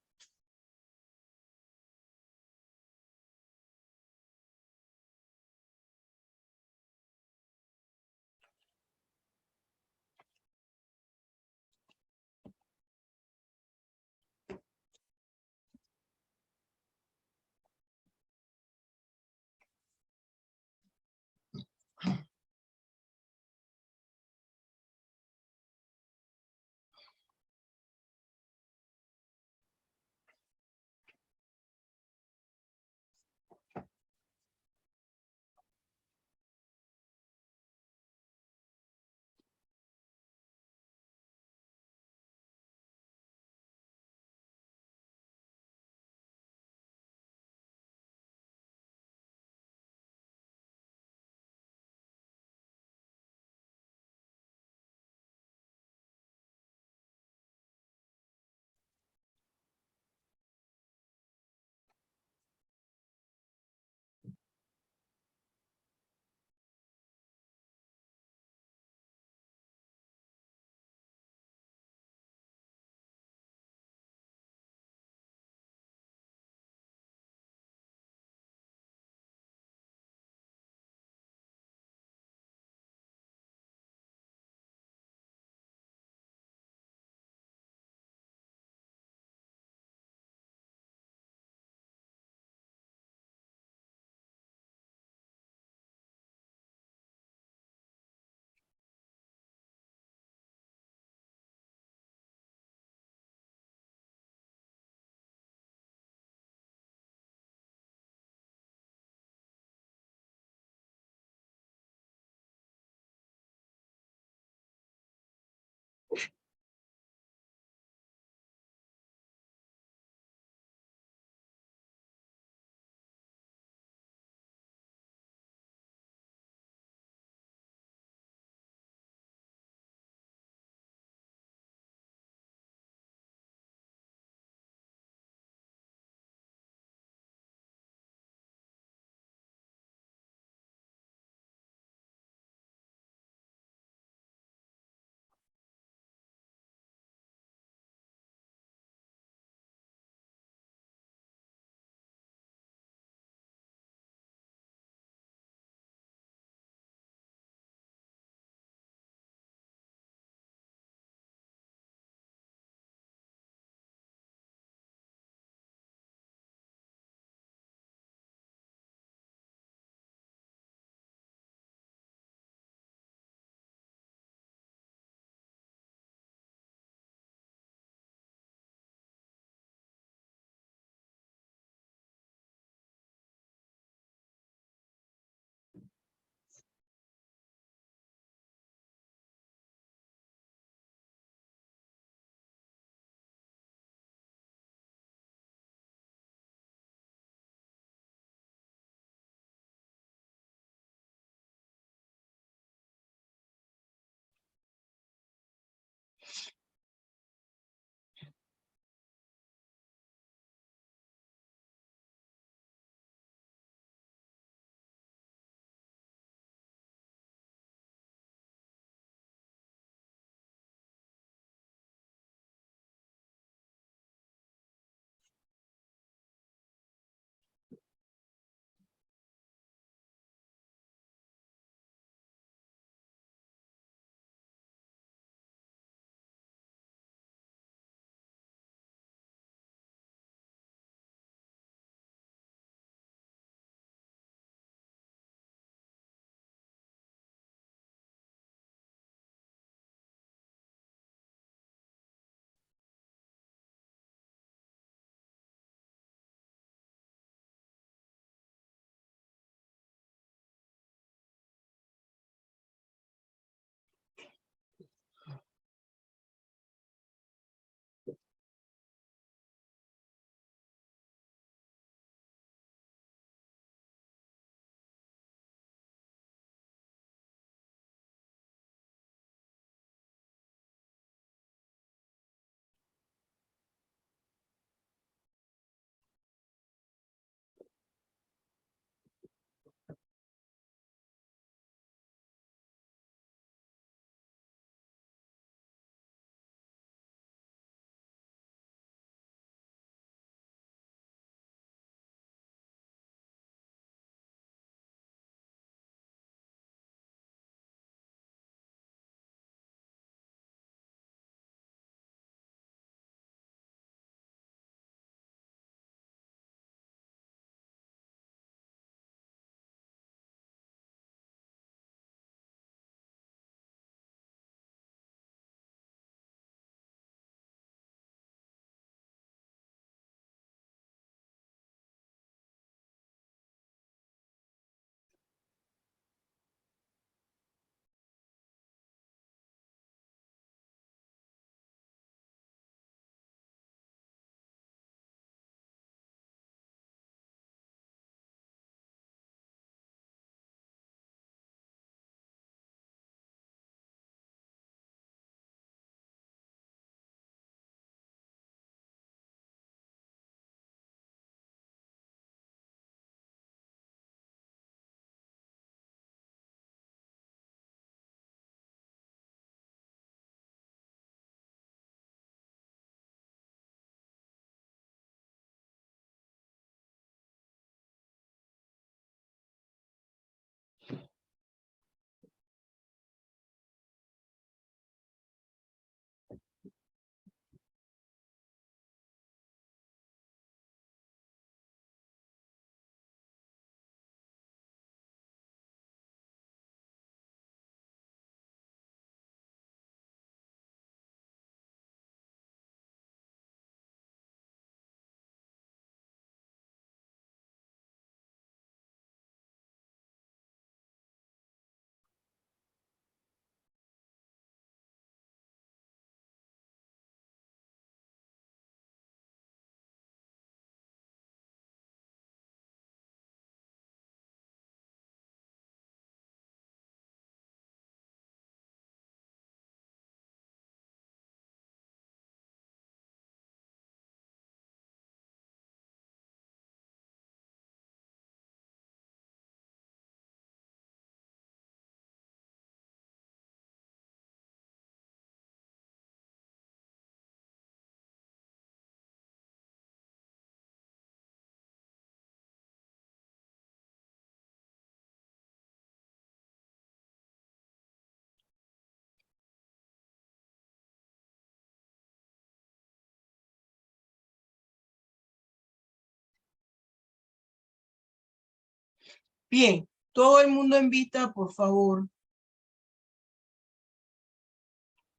Bien, todo el mundo en vista, por favor.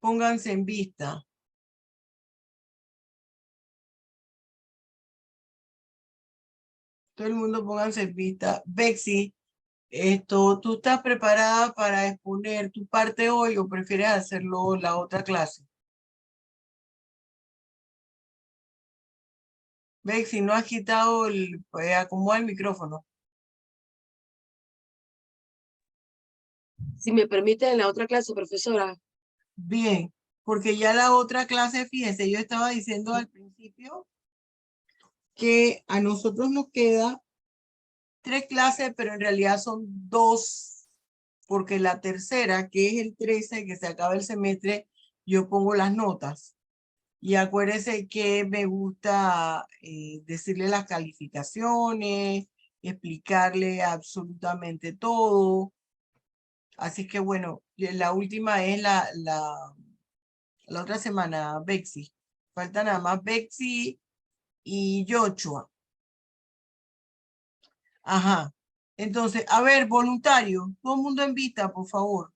Pónganse en vista. Todo el mundo pónganse en vista. Bexy, ¿tú estás preparada para exponer tu parte hoy o prefieres hacerlo la otra clase? Bexy, no has quitado acomoda el micrófono. Si me permite, en la otra clase, profesora. Bien, porque ya la otra clase, fíjense, yo estaba diciendo al principio que a nosotros nos queda 3 clases, pero en realidad son 2, porque la tercera, que es el 13, que se acaba el semestre, yo pongo las notas. Y acuérdense que me gusta decirle las calificaciones, explicarle absolutamente todo. Así que bueno, la última es la otra semana, Bexy. Falta nada más Bexy y Yochoa. Ajá. Entonces, a ver, voluntario, todo el mundo en vista, por favor.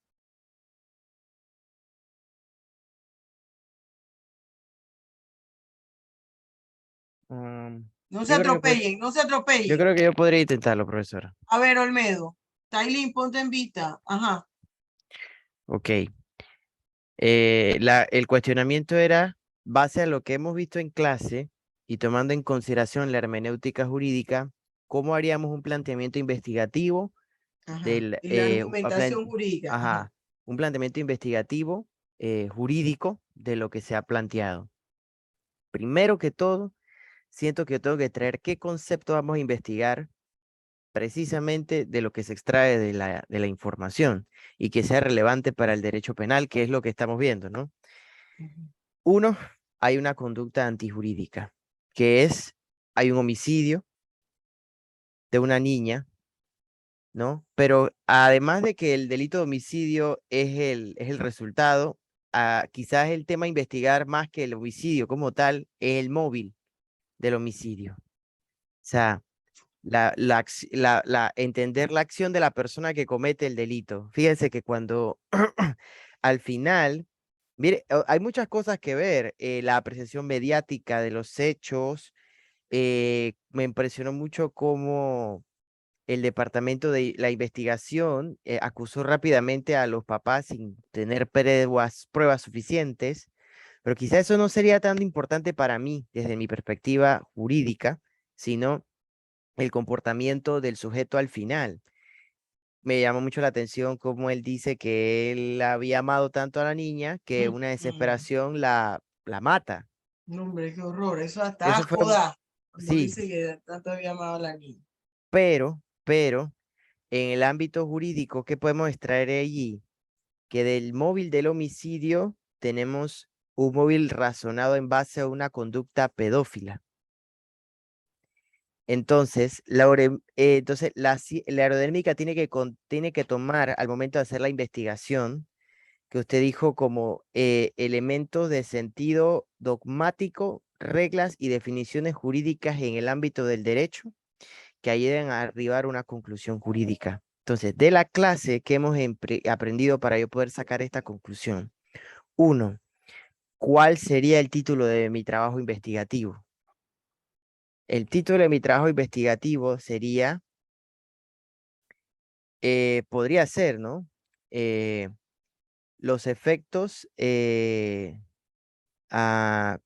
No se Yo creo que atropellen, no se yo atropellen. creo que yo podría intentarlo, profesora. A ver, Olmedo. Tailín, ponte en vista. Ajá. Ok. El cuestionamiento era, base a lo que hemos visto en clase y tomando en consideración la hermenéutica jurídica, ¿cómo haríamos un planteamiento investigativo Ajá. del, Y la argumentación jurídica. Ajá. ajá, un planteamiento investigativo jurídico de lo que se ha planteado? Primero que todo, siento que tengo que traer qué concepto vamos a investigar precisamente de lo que se extrae de la información y que sea relevante para el derecho penal, que es lo que estamos viendo, ¿no? Ujú. Uno, hay una conducta antijurídica, que es, hay un homicidio de una niña, ¿no? Pero además de que el delito de homicidio es el resultado, quizás el tema a investigar más que el homicidio como tal es el móvil del homicidio. O sea, entender la acción de la persona que comete el delito. Fíjense que cuando al final, mire, hay muchas cosas que ver, la apreciación mediática de los hechos, me impresionó mucho cómo el departamento de la investigación acusó rápidamente a los papás sin tener pruebas suficientes, pero quizá eso no sería tan importante para mí desde mi perspectiva jurídica, sino el comportamiento del sujeto al final. Me llamó mucho la atención cómo él dice que él había amado tanto a la niña que una desesperación la mata. No, hombre, qué horror. Eso hasta Eso fue, asco da. Cuando sí, dice que tanto había amado a la niña. pero en el ámbito jurídico, ¿qué podemos extraer de allí? Que del móvil del homicidio tenemos un móvil razonado en base a una conducta pedófila. Entonces, la aerodémica tiene que tomar al momento de hacer la investigación, que usted dijo como elementos de sentido dogmático, reglas y definiciones jurídicas en el ámbito del derecho que ayuden a arribar a una conclusión jurídica. Entonces, de la clase que hemos aprendido para yo poder sacar esta conclusión. Uno, ¿cuál sería el título de mi trabajo investigativo? El título de mi trabajo investigativo sería, podría ser, ¿no? Los efectos, o sea,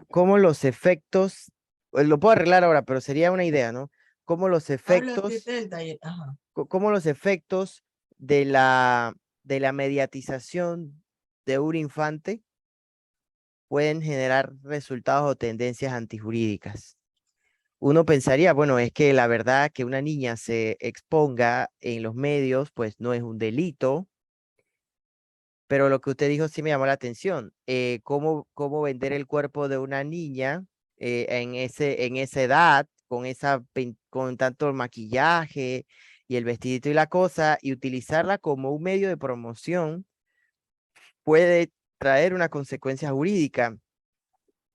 cómo los efectos, lo puedo arreglar ahora, pero sería una idea, ¿no? Cómo los Háblate efectos, del taller. Ajá. cómo los efectos de la mediatización de un infante pueden generar resultados o tendencias antijurídicas. Uno pensaría, bueno, es que la verdad que una niña se exponga en los medios, pues no es un delito, pero lo que usted dijo sí me llamó la atención. ¿Cómo vender el cuerpo de una niña en esa edad, con tanto maquillaje y el vestidito y la cosa, y utilizarla como un medio de promoción puede traer una consecuencia jurídica?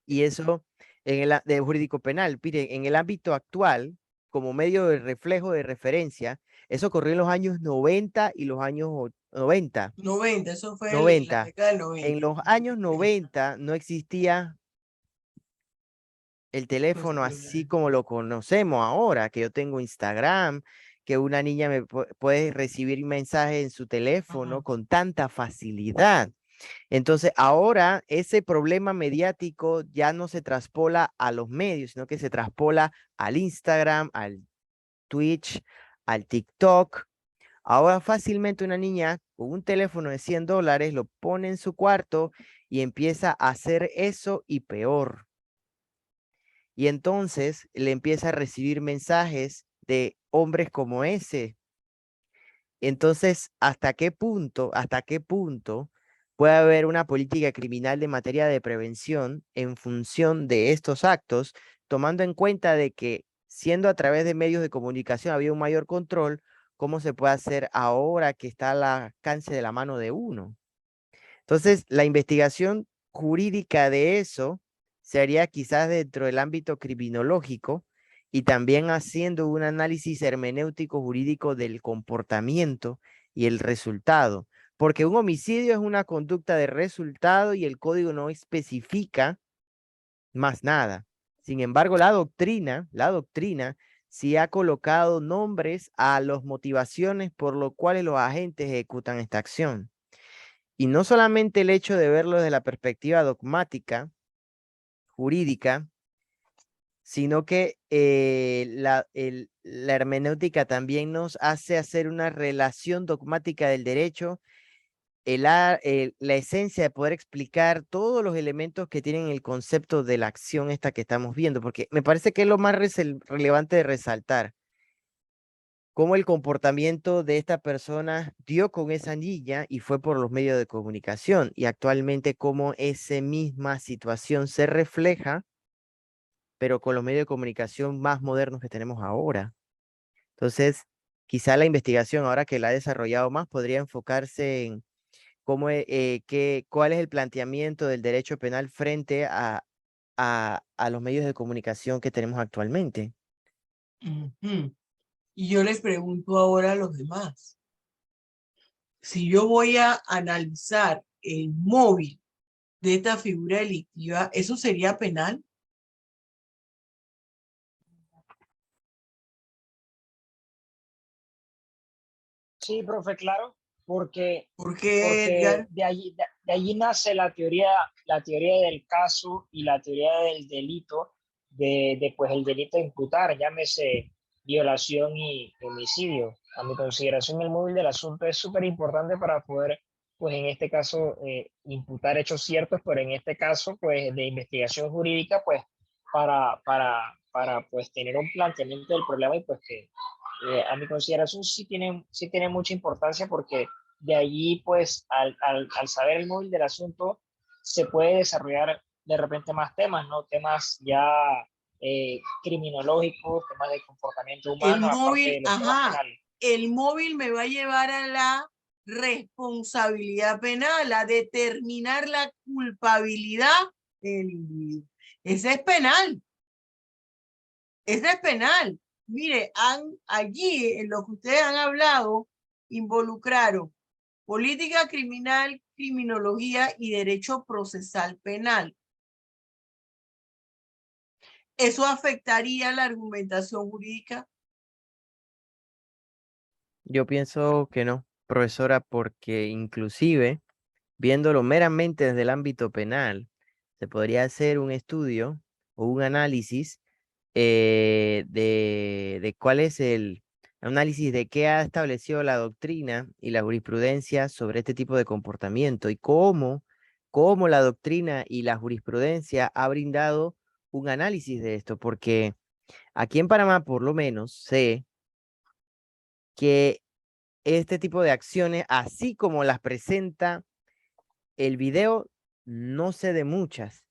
Y eso de jurídico penal. Mire, en el ámbito actual, como medio de reflejo de referencia, eso ocurrió en los años 90 y los años 90. 90, eso fue en la 90. década del 90. En los años 90 no existía el Los teléfono así celulares. como lo conocemos ahora, que yo tengo Instagram, que una niña me puede recibir mensajes en su teléfono Ajá. con tanta facilidad. Entonces, ahora ese problema mediático ya no se traspola a los medios, sino que se traspola al Instagram, al Twitch, al TikTok. Ahora fácilmente una niña con un teléfono de $100 lo pone en su cuarto y empieza a hacer eso y peor. Y entonces le empieza a recibir mensajes de hombres como ese. Entonces, hasta qué punto puede haber una política criminal de materia de prevención en función de estos actos, tomando en cuenta de que siendo a través de medios de comunicación había un mayor control, ¿cómo se puede hacer ahora que está al alcance de la mano de uno? Entonces, la investigación jurídica de eso se haría quizás dentro del ámbito criminológico y también haciendo un análisis hermenéutico jurídico del comportamiento y el resultado, porque un homicidio es una conducta de resultado y el código no especifica más nada. Sin embargo, la doctrina sí ha colocado nombres a las motivaciones por lo cuales los agentes ejecutan esta acción. Y no solamente el hecho de verlo desde la perspectiva dogmática, jurídica, sino que la hermenéutica también nos hace hacer una relación dogmática del derecho, la esencia de poder explicar todos los elementos que tienen el concepto de la acción esta que estamos viendo, porque me parece que es lo más relevante de resaltar. Cómo el comportamiento de esta persona dio con esa niña y fue por los medios de comunicación. Y actualmente cómo esa misma situación se refleja, pero con los medios de comunicación más modernos que tenemos ahora. Entonces, quizá la investigación, ahora que la ha desarrollado más, podría enfocarse en cómo, cuál es el planteamiento del derecho penal frente a los medios de comunicación que tenemos actualmente. Ujú. Y yo les pregunto ahora a los demás, si yo voy a analizar el móvil de esta figura delictiva, ¿eso sería penal? Sí, profe, claro, porque, ¿Por qué, porque Edgar? de allí nace la teoría del caso y la teoría del delito, de pues el delito de imputar, llámese violación y homicidio. A mi consideración, el móvil del asunto es súper importante para poder, pues en este caso, imputar hechos ciertos, pero en este caso, pues de investigación jurídica, pues para pues tener un planteamiento del problema y pues que a mi consideración sí tiene mucha importancia porque de allí, pues, al saber el móvil del asunto, se puede desarrollar de repente más temas, ¿no? Temas ya criminológicos, temas de comportamiento El humano, aparte móvil, de los temas ajá, penales. el móvil me va a llevar a la responsabilidad penal, a determinar la culpabilidad del individuo. Ese es penal. Ese es penal. Mire, allí en lo que ustedes han hablado, involucraron política criminal, criminología y derecho procesal penal. ¿Eso afectaría la argumentación jurídica? Yo pienso que no, profesora, porque inclusive viéndolo meramente desde el ámbito penal, se podría hacer un estudio o un análisis de cuál es el análisis de qué ha establecido la doctrina y la jurisprudencia sobre este tipo de comportamiento y cómo la doctrina y la jurisprudencia ha brindado un análisis de esto, porque aquí en Panamá por lo menos sé que este tipo de acciones, así como las presenta el video, no sé de muchas,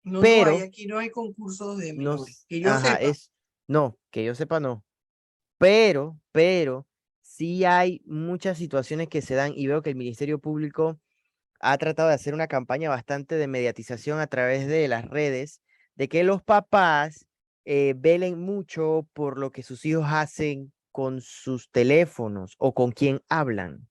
No, no hay, pero aquí no hay concursos de no, menores, que yo ajá, sepa. no, que yo sepa no, pero sí hay muchas situaciones que se dan y veo que el Ministerio Público ha tratado de hacer una campaña bastante de mediatización a través de las redes, de que los papás velen mucho por lo que sus hijos hacen con sus teléfonos o con quién hablan.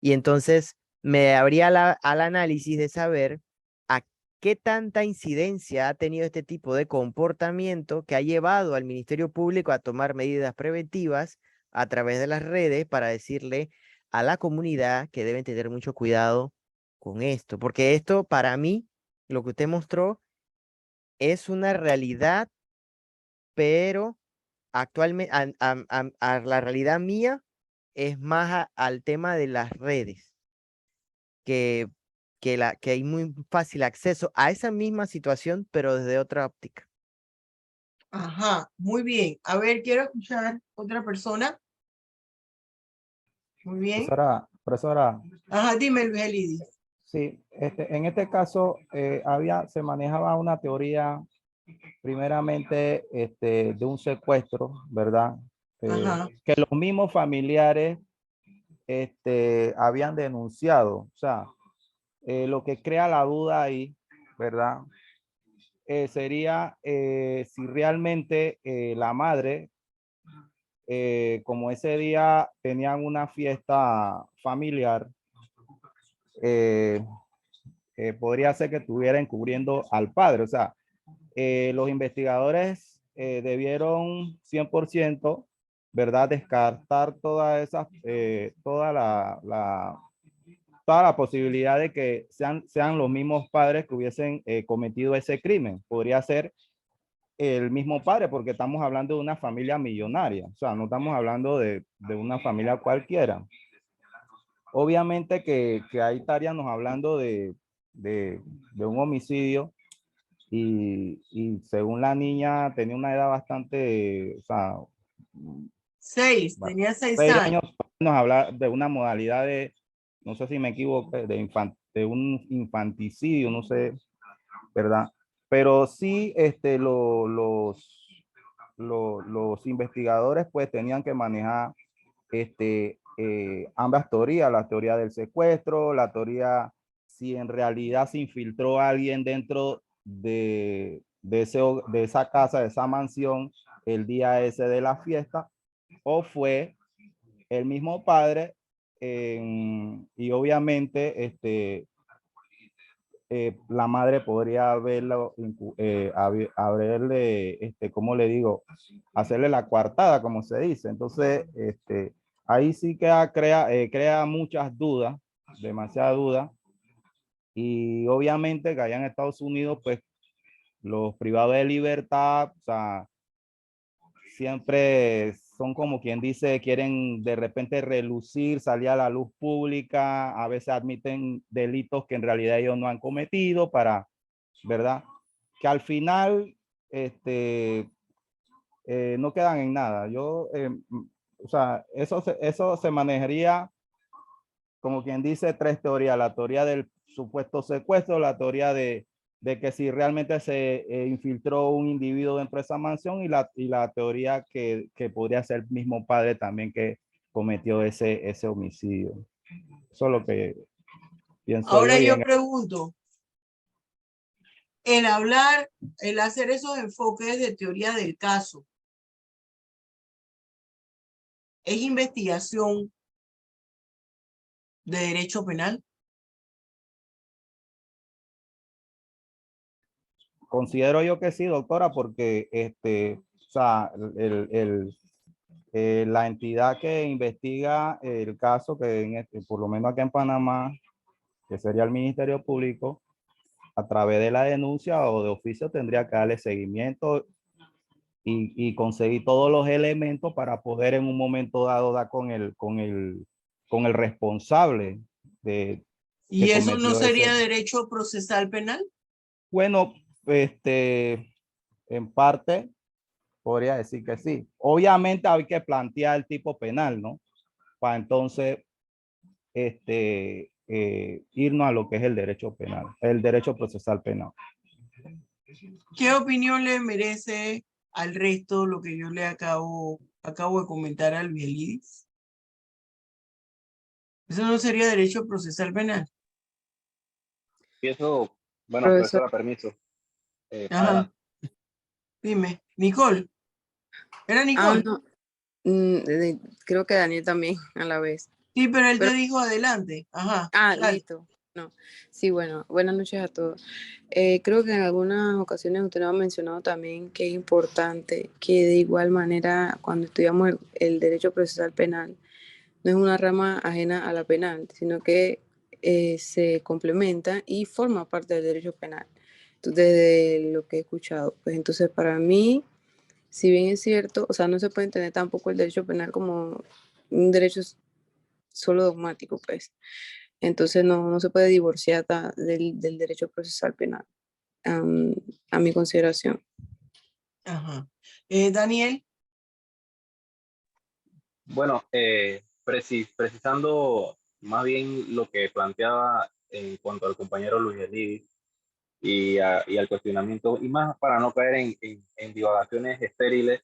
Y entonces me habría al análisis de saber a qué tanta incidencia ha tenido este tipo de comportamiento que ha llevado al Ministerio Público a tomar medidas preventivas a través de las redes para decirle a la comunidad que deben tener mucho cuidado con esto, porque esto para mí, lo que usted mostró, es una realidad, pero actualmente a la realidad mía es más al tema de las redes, que, que hay muy fácil acceso a esa misma situación, pero desde otra óptica. Ajá, muy bien. A ver, quiero escuchar otra persona. Muy bien. Profesora, Ajá, dime, Luis Elidis. sí, en este caso se manejaba una teoría primeramente de un secuestro, ¿verdad? Ajá. Que los mismos familiares habían denunciado. O sea, lo que crea la duda ahí, ¿verdad? Sería si realmente la madre, como ese día tenían una fiesta familiar, podría ser que estuviera encubriendo al padre. O sea, los investigadores debieron 100%, ¿verdad? Descartar toda la posibilidad de que sean los mismos padres que hubiesen cometido ese crimen. Podría ser el mismo padre, porque estamos hablando de una familia millonaria. O sea, no estamos hablando de una familia cualquiera. Obviamente que ahí estaríamos hablando de un homicidio y según la niña tenía una edad bastante, o sea, Tenía 6 6 años. años, nos habla de una modalidad de, no sé si me equivoco, de un infanticidio, no sé, ¿verdad? Pero sí, los investigadores pues tenían que manejar ambas teorías, la teoría del secuestro, la teoría si en realidad se infiltró alguien dentro de esa casa, de esa mansión, el día ese de la fiesta, o fue el mismo padre, y obviamente la madre podría haberle, ¿cómo le digo? Hacerle la coartada, como se dice. Entonces, ahí sí crea muchas dudas, demasiadas dudas. Y obviamente que allá en Estados Unidos, pues los privados de libertad, o sea, siempre son como quien dice, quieren de repente relucir, salir a la luz pública, a veces admiten delitos que en realidad ellos no han cometido ¿verdad? Que al final no quedan en nada. O sea, eso se manejaría como quien dice tres teorías: la teoría del supuesto secuestro, la teoría de que si realmente se infiltró un individuo dentro de esa mansión, y la teoría que podría ser el mismo padre también que cometió ese homicidio. Eso es lo que pienso Ahora yo. yo pregunto, el hacer esos enfoques de teoría del caso, ¿es investigación de derecho penal? Considero yo que sí, doctora, porque o sea, la entidad que investiga el caso, por lo menos acá en Panamá, que sería el Ministerio Público, a través de la denuncia o de oficio tendría que darle seguimiento y conseguir todos los elementos para poder en un momento dado dar con el responsable de ¿Y que eso no cometió sería ese. derecho procesal penal? Bueno, en parte podría decir que sí. Obviamente hay que plantear el tipo penal, ¿no? Para entonces irnos a lo que es el derecho penal, el derecho procesal penal. ¿Qué opinión le merece al resto lo que yo le acabo de comentar a Luis Elidis? ¿Eso no sería derecho procesal penal? Y eso, bueno, Profesor. profesora, permiso. Ajá. Adelante. Dime, Nicole. ¿Era Ah, Nicole? no. Creo que Daniel también a la vez. Sí, pero él Pero- te dijo adelante. Ajá. dale. Listo. No. Sí, bueno, buenas noches a todos. Creo que en algunas ocasiones usted nos ha mencionado también que es importante que de igual manera cuando estudiamos el derecho procesal penal, no es una rama ajena a la penal, sino que se complementa y forma parte del derecho penal. Entonces, desde lo que he escuchado, pues entonces para mí, si bien es cierto, o sea, no se puede entender tampoco el derecho penal como un derecho solo dogmático, pues. Entonces no se puede divorciar del derecho procesal penal, a mi consideración. Ajá. Daniel. Bueno, precisando más bien lo que planteaba en cuanto al compañero Luis Elí y al cuestionamiento, y más para no caer en divagaciones estériles,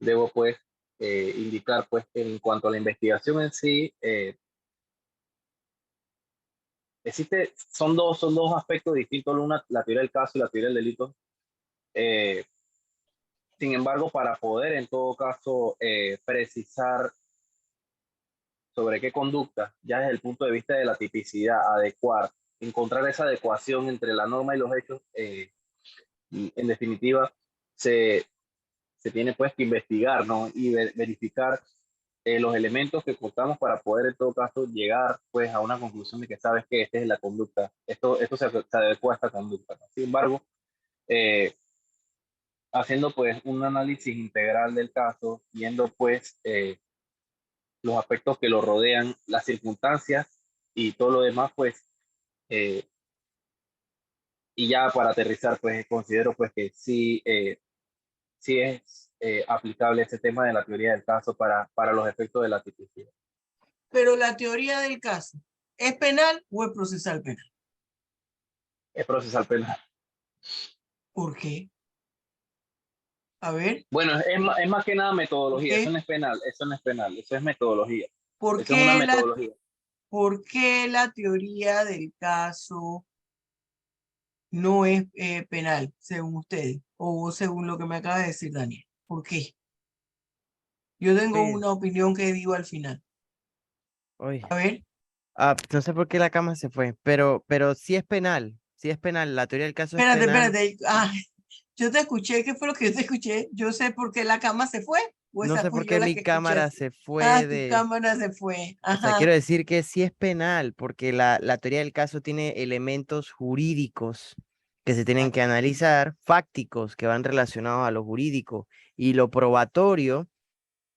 debo pues indicar pues en cuanto a la investigación en sí, son dos aspectos distintos, la teoría del caso y la teoría del delito. Sin embargo, para poder en todo caso precisar sobre qué conducta, ya desde el punto de vista de la tipicidad, adecuar, encontrar esa adecuación entre la norma y los hechos, en definitiva, se, se tiene pues que investigar, ¿no? Y verificar los elementos que contamos para poder en todo caso llegar pues a una conclusión de que sabes que esta es la conducta, esto se adecua a esta conducta, ¿no? Sin embargo, haciendo pues un análisis integral del caso, viendo pues los aspectos que lo rodean, las circunstancias y todo lo demás, pues, eh, y ya para aterrizar, pues considero pues que sí, sí es aplicable ese tema de la teoría del caso para los efectos de la tipicidad. Pero la teoría del caso, ¿es penal o es procesal penal? Es procesal penal. ¿Por qué? A ver, Bueno, es más que nada metodología, ¿qué? eso no es penal, eso no es penal, eso es metodología. ¿Por Eso es una qué metodología. ¿por qué la teoría del caso no es penal, según ustedes? O según lo que me acaba de decir Daniel. ¿Por qué? Yo tengo Sí. una opinión que digo al final. Oye, A ver, no sé por qué la cama se fue, pero sí es penal, la teoría del caso es espérate, penal. espérate. Ah, yo te escuché, ¿qué fue lo que yo te escuché? Yo sé por qué la cama se fue, o No esa sé fui por yo qué la mi que escuché cámara así. se Ah, fue tu de, cámara se fue. o sea, Ajá. quiero decir que sí es penal, porque la teoría del caso tiene elementos jurídicos que se tienen que analizar, fácticos que van relacionados a lo jurídico y lo probatorio,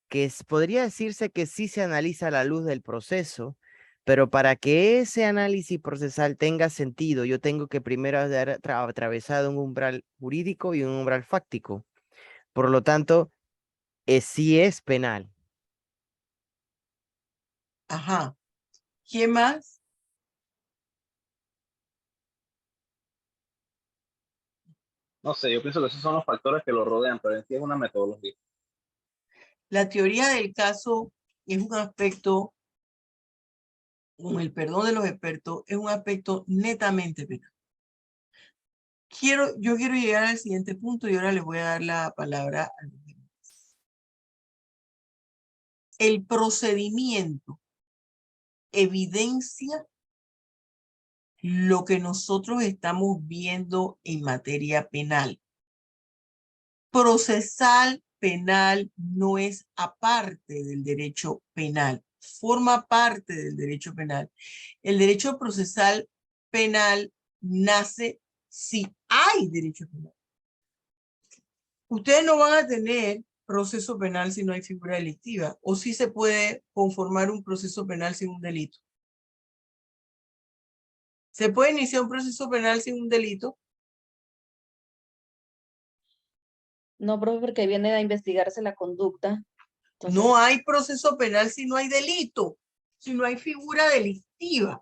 que podría decirse que sí se analiza a la luz del proceso, pero para que ese análisis procesal tenga sentido, yo tengo que primero haber atravesado un umbral jurídico y un umbral fáctico. Por lo tanto, sí es penal. Ajá. ¿Quién más? No sé, yo pienso que esos son los factores que lo rodean, pero en sí es una metodología. La teoría del caso es un aspecto, con el perdón de los expertos, es un aspecto netamente penal. Yo quiero llegar al siguiente punto y ahora les voy a dar la palabra a los demás. El procedimiento evidencia lo que nosotros estamos viendo en materia penal. Procesal penal no es aparte del derecho penal, forma parte del derecho penal. El derecho procesal penal nace si hay derecho penal. Ustedes no van a tener proceso penal si no hay figura delictiva, o si se puede conformar un proceso penal sin un delito. ¿Se puede iniciar un proceso penal sin un delito? No, profe, porque viene a investigarse la conducta. Entonces, No hay proceso penal si no hay delito, si no hay figura delictiva.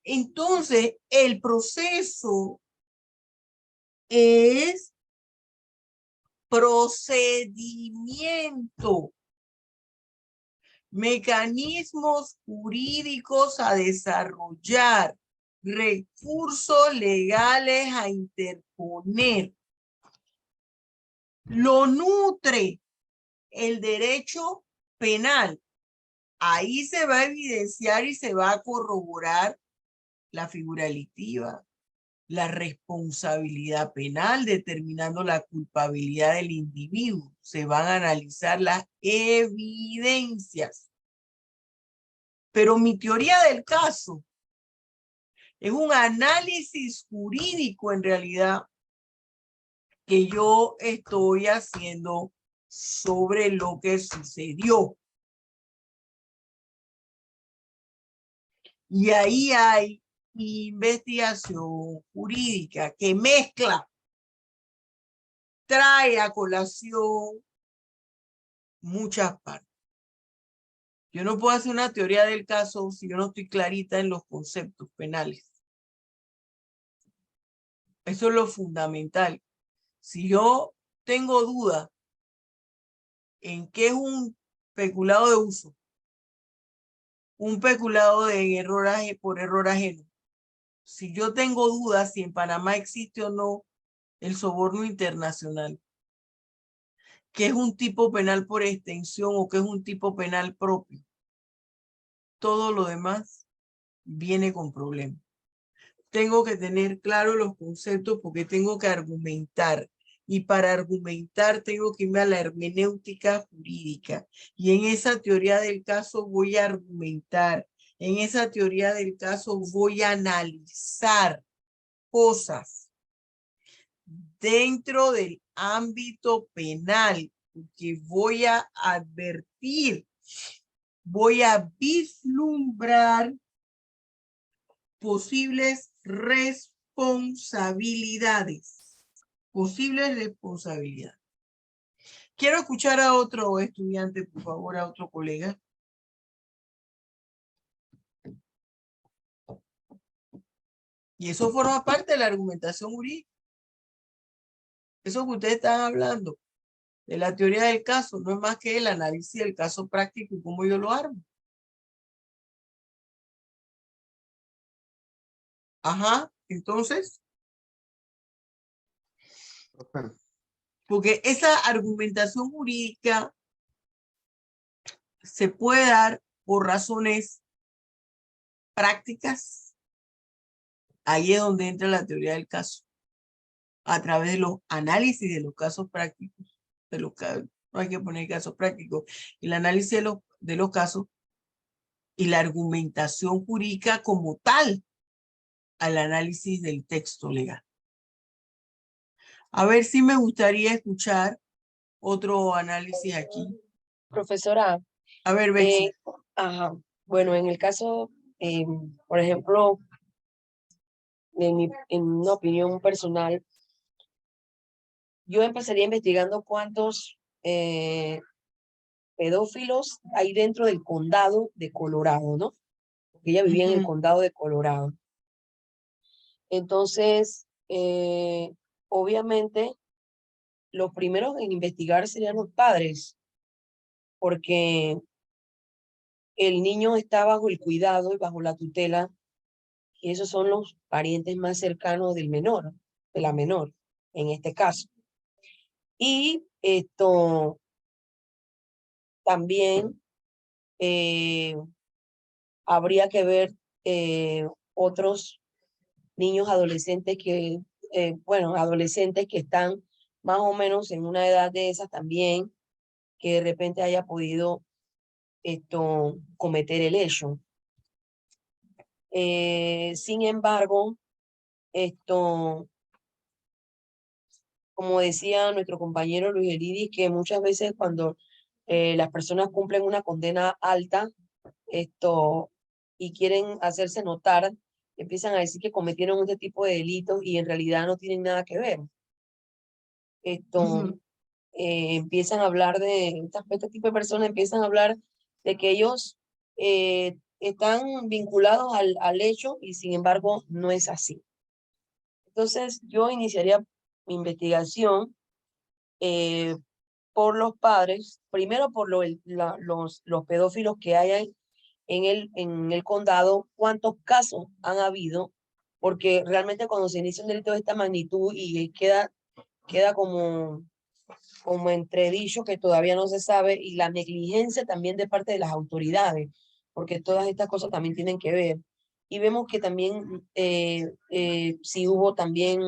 Entonces, el proceso es procedimiento, mecanismos jurídicos a desarrollar, recursos legales a interponer. lo nutre el derecho penal. Ahí se va a evidenciar y se va a corroborar la figura delictiva, la responsabilidad penal, determinando la culpabilidad del individuo. Se van a analizar las evidencias. Pero mi teoría del caso es un análisis jurídico en realidad que yo estoy haciendo sobre lo que sucedió. Y ahí hay investigación jurídica que mezcla, trae a colación muchas partes. Yo no puedo hacer una teoría del caso si yo no estoy clarita en los conceptos penales. Eso es lo fundamental. Si yo tengo duda en qué es un peculado de uso, un peculado de error por error ajeno, si yo tengo dudas si en Panamá existe o no el soborno internacional, que es un tipo penal por extensión o que es un tipo penal propio, todo lo demás viene con problemas. Tengo que tener claro los conceptos porque tengo que argumentar. Y para argumentar tengo que irme a la hermenéutica jurídica. Y en esa teoría del caso voy a argumentar. En esa teoría del caso voy a analizar cosas dentro del ámbito penal, porque voy a advertir, voy a vislumbrar posibles responsabilidades. Posibles responsabilidades. Quiero escuchar a otro estudiante, por favor, a otro colega. Y eso forma parte de la argumentación jurídica. Eso que ustedes están hablando de la teoría del caso no es más que el análisis del caso práctico y cómo yo lo armo. Ajá, entonces, porque esa argumentación jurídica se puede dar por razones prácticas. Ahí es donde entra la teoría del caso. A través de los análisis de los casos prácticos, no hay que poner casos prácticos, el análisis de los casos y la argumentación jurídica como tal al análisis del texto legal. A ver si me gustaría escuchar otro análisis aquí. Profesora, A ver, Betsy. ajá. Bueno, en el caso, por ejemplo, en una opinión personal, yo empezaría investigando cuántos pedófilos hay dentro del condado de Colorado, ¿no? Porque ella vivía en el condado de Colorado. Entonces, obviamente, los primeros en investigar serían los padres, porque el niño está bajo el cuidado y bajo la tutela, y esos son los parientes más cercanos del menor, de la menor, en este caso. Y esto también habría que ver otros niños adolescentes que, adolescentes que están más o menos en una edad de esas también, que de repente haya podido cometer el hecho. Sin embargo, como decía nuestro compañero Luis Elidis, que muchas veces cuando las personas cumplen una condena alta, y quieren hacerse notar, empiezan a decir que cometieron este tipo de delitos y en realidad no tienen nada que ver. Empiezan a hablar este tipo de personas empiezan a hablar de que ellos están vinculados al hecho y sin embargo no es así. Entonces yo iniciaría mi investigación por los padres, primero por los pedófilos que hay en el condado, cuántos casos han habido, porque realmente cuando se inicia un delito de esta magnitud y queda como como entredicho que todavía no se sabe y la negligencia también de parte de las autoridades, porque todas estas cosas también tienen que ver. Y vemos que también si hubo también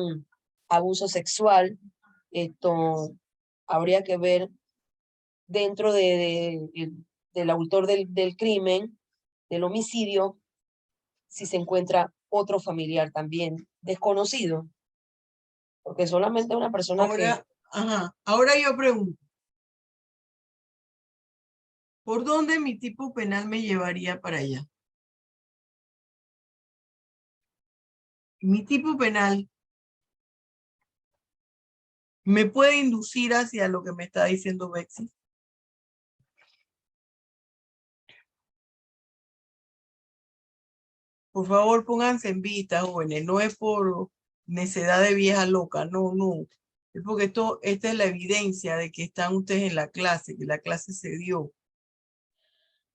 abuso sexual, esto habría que ver dentro del autor del crimen, del homicidio, si se encuentra otro familiar también desconocido, porque solamente una persona Ahora, ahora yo pregunto, ¿por dónde mi tipo penal me llevaría para allá? Mi tipo penal me puede inducir hacia lo que me está diciendo Betsy. Por favor, pónganse en vista, jóvenes. No es por necedad de vieja loca, no, no. Es porque esta es la evidencia de que están ustedes en la clase, que la clase se dio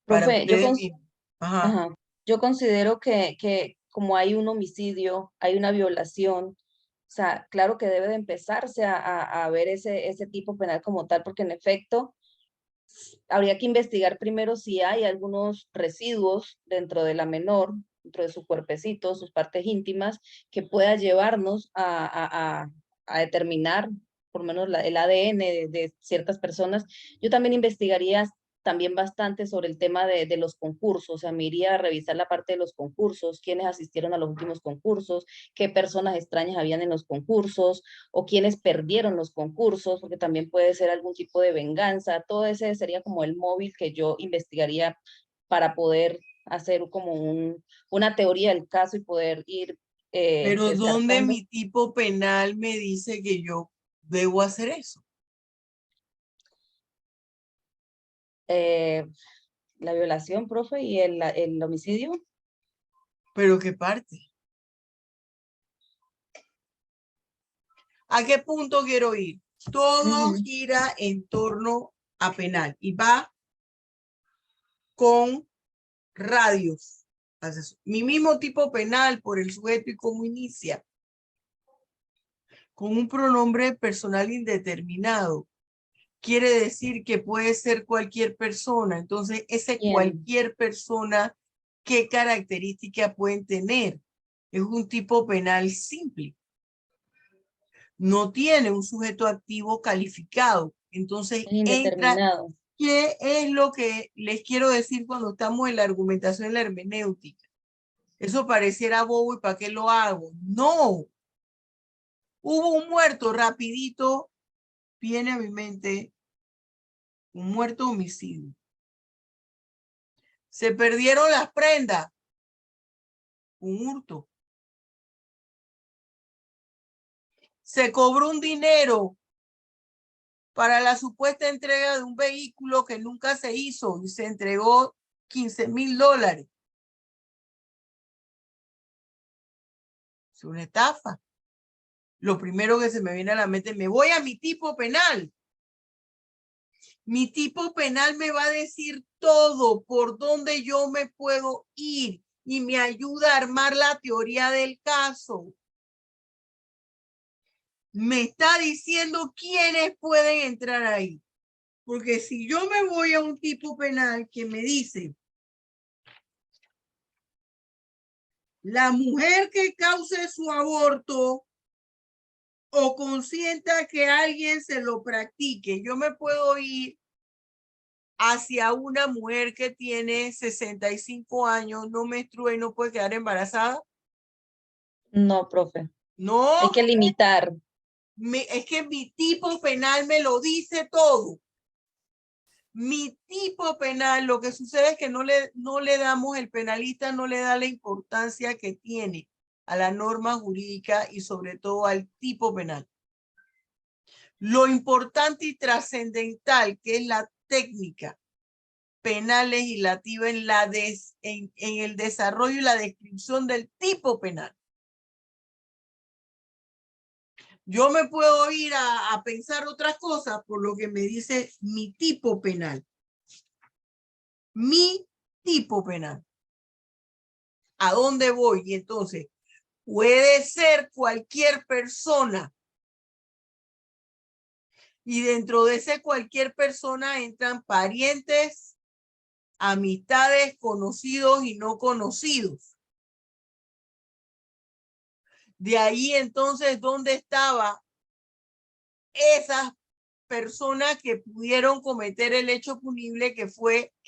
para Profe, ustedes mismos. Ajá. ajá, yo considero que como hay un homicidio, hay una violación, o sea, claro que debe de empezarse a ver ese tipo penal como tal, porque en efecto habría que investigar primero si hay algunos residuos dentro de la menor, dentro de su cuerpecito, sus partes íntimas, que pueda llevarnos a determinar por lo menos el ADN de ciertas personas. Yo también investigaría también bastante sobre el tema de los concursos, o sea, me iría a revisar la parte de los concursos, quiénes asistieron a los últimos concursos, qué personas extrañas habían en los concursos, o quienes perdieron los concursos, porque también puede ser algún tipo de venganza. Todo ese sería como el móvil que yo investigaría para poder hacer como una teoría del caso y poder ir Pero ¿dónde descartando. mi tipo penal me dice que yo debo hacer eso? La violación, profe, y el homicidio. ¿Pero qué parte? ¿A qué punto quiero ir? Todo gira en torno a penal y va con radios. Entonces, mi mismo tipo penal por el sujeto y cómo inicia. Con un pronombre personal indeterminado. Quiere decir que puede ser cualquier persona. Entonces, ese Bien. cualquier persona, ¿qué características pueden tener? Es un tipo penal simple. No tiene un sujeto activo calificado. Entonces, Es entra. indeterminado. ¿Qué es lo que les quiero decir cuando estamos en la argumentación en la hermenéutica? Eso pareciera bobo y ¿para qué lo hago? No. Hubo un muerto, rapidito viene a mi mente un muerto homicidio. Se perdieron las prendas, un hurto. Se cobró un dinero para la supuesta entrega de un vehículo que nunca se hizo y se entregó $15,000. Es una estafa. Lo primero que se me viene a la mente, me voy a mi tipo penal. Mi tipo penal me va a decir todo por dónde yo me puedo ir y me ayuda a armar la teoría del caso. Me está diciendo quiénes pueden entrar ahí. Porque si yo me voy a un tipo penal que me dice la mujer que cause su aborto o consienta que alguien se lo practique, yo me puedo ir hacia una mujer que tiene 65 años, no menstrua y no puede quedar embarazada. No, profe. No, Hay que limitar. es que mi tipo penal me lo dice todo. Mi tipo penal, lo que sucede es que no le damos, el penalista no le da la importancia que tiene a la norma jurídica y sobre todo al tipo penal. Lo importante y trascendental que es la técnica penal legislativa en el desarrollo y la descripción del tipo penal. Yo me puedo ir a pensar otras cosas por lo que me dice mi tipo penal. Mi tipo penal. ¿A dónde voy? Y entonces, puede ser cualquier persona. Y dentro de ese cualquier persona entran parientes, amistades, conocidos y no conocidos. De ahí entonces, ¿dónde estaba esas personas que pudieron cometer el hecho punible que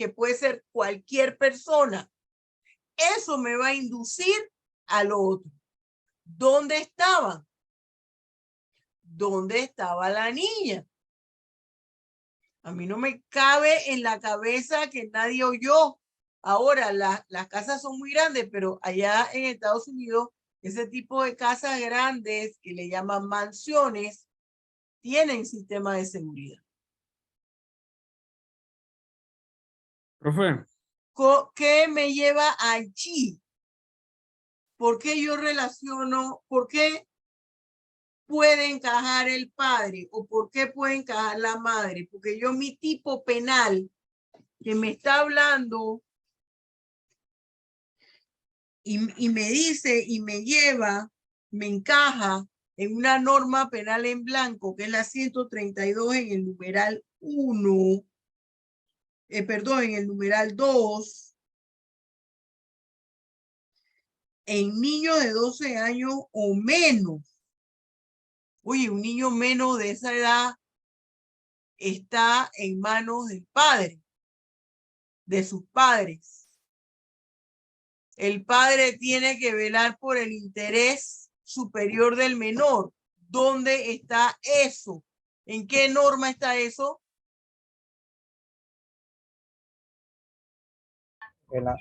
puede ser cualquier persona? Eso me va a inducir a lo otro. ¿Dónde estaban? ¿Dónde estaba la niña? A mí no me cabe en la cabeza que nadie oyó. Ahora, las casas son muy grandes, pero allá en Estados Unidos, ese tipo de casas grandes que le llaman mansiones, tienen sistema de seguridad. Profe, ¿Qué me lleva allí? ¿Por qué yo relaciono? ¿Por qué puede encajar el padre o por qué puede encajar la madre? Porque yo mi tipo penal que me está hablando y me dice y me lleva, me encaja en una norma penal en blanco, que es la 132 en el numeral 1, perdón, en el numeral 2, en niños de 12 años o menos. Oye, un niño menos de esa edad está en manos del padre, de sus padres. El padre tiene que velar por el interés superior del menor. ¿Dónde está eso? ¿En qué norma está eso? Bueno,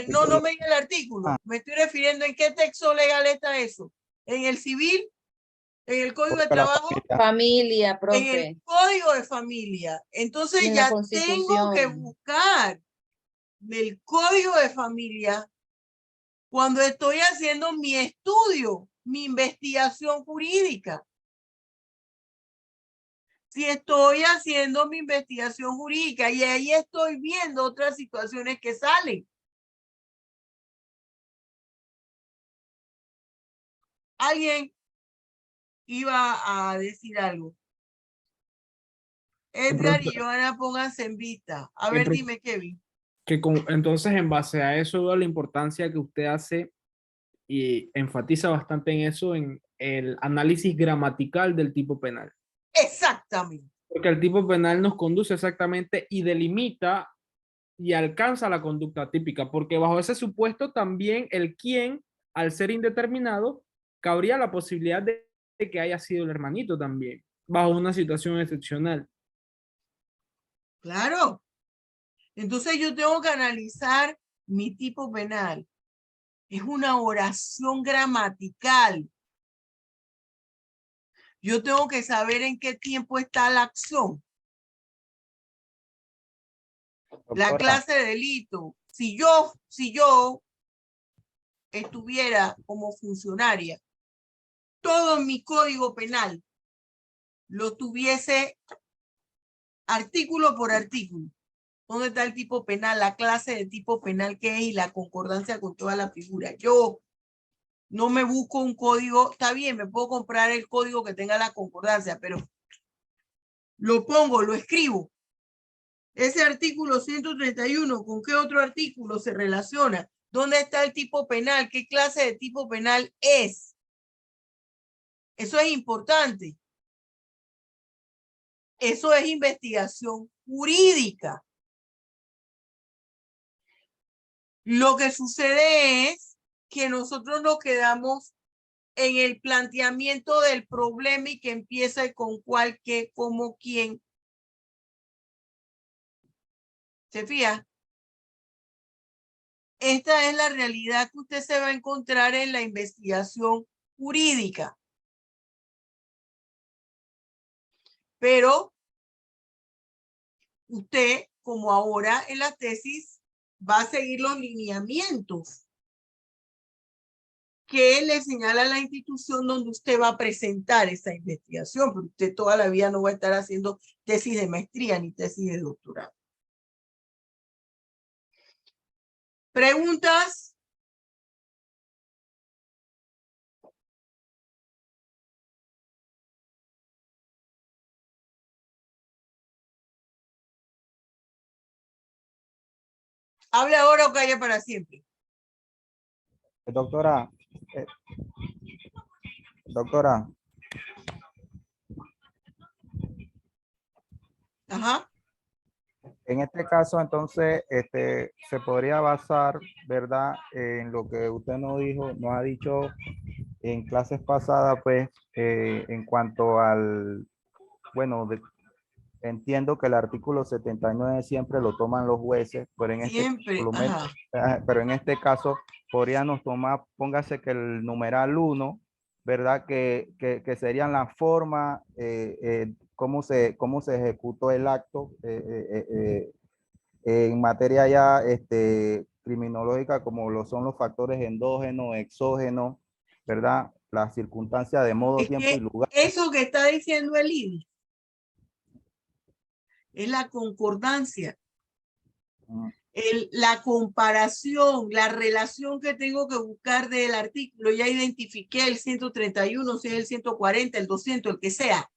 No me diga el artículo. Me estoy refiriendo en qué texto legal está eso. ¿En el civil? ¿En el Código de Trabajo? Familia, En profe. el Código de Familia. Entonces En la ya tengo que Constitución. buscar del Código de Familia cuando estoy haciendo mi estudio, mi investigación jurídica. Si estoy haciendo mi investigación jurídica y ahí estoy viendo otras situaciones que salen. Alguien iba a decir algo. Edgar y Joana, pónganse en vista. A ver, dime, Kevin. entonces en base a eso veo la importancia que usted hace y enfatiza bastante en eso, en el análisis gramatical del tipo penal. Exactamente. Porque el tipo penal nos conduce exactamente y delimita y alcanza la conducta típica, porque bajo ese supuesto también el quién, al ser indeterminado, cabría la posibilidad de que haya sido el hermanito también, bajo una situación excepcional. Claro. Entonces yo tengo que analizar mi tipo penal. Es una oración gramatical. Yo tengo que saber en qué tiempo está la acción. La clase de delito. Si yo estuviera como funcionaria, todo mi código penal lo tuviese artículo por artículo. ¿Dónde está el tipo penal, la clase de tipo penal que es y la concordancia con toda la figura? Yo no me busco un código, está bien, me puedo comprar el código que tenga la concordancia, pero lo pongo, lo escribo. Ese artículo 131, ¿con qué otro artículo se relaciona? ¿Dónde está el tipo penal? ¿Qué clase de tipo penal es? Eso es importante. Eso es investigación jurídica. Lo que sucede es que nosotros nos quedamos en el planteamiento del problema y que empieza con cuál, qué, cómo, quién. ¿Se fija? Esta es la realidad que usted se va a encontrar en la investigación jurídica. Pero usted, como ahora en la tesis, va a seguir los lineamientos que le señala la institución donde usted va a presentar esa investigación, pero usted toda la vida no va a estar haciendo tesis de maestría ni tesis de doctorado. ¿Preguntas? Hable ahora o calla para siempre. Doctora, doctora, Ajá. en este caso, entonces, se podría basar, ¿verdad?, en lo que usted nos dijo, nos ha dicho en clases pasadas, pues, en cuanto al, bueno, entiendo que el artículo 79 siempre lo toman los jueces, pero en Siempre, pero en este caso podríamos tomar, póngase que el numeral 1, ¿verdad? Que serían la forma, cómo se ejecutó el acto en materia ya criminológica, como lo son los factores endógenos, exógenos, ¿verdad? Las circunstancias de modo, Es tiempo y que lugar. eso que está diciendo el IDI es la concordancia, la comparación, la relación que tengo que buscar del artículo. Ya identifiqué el 131, si es el 140, el 200, el que sea,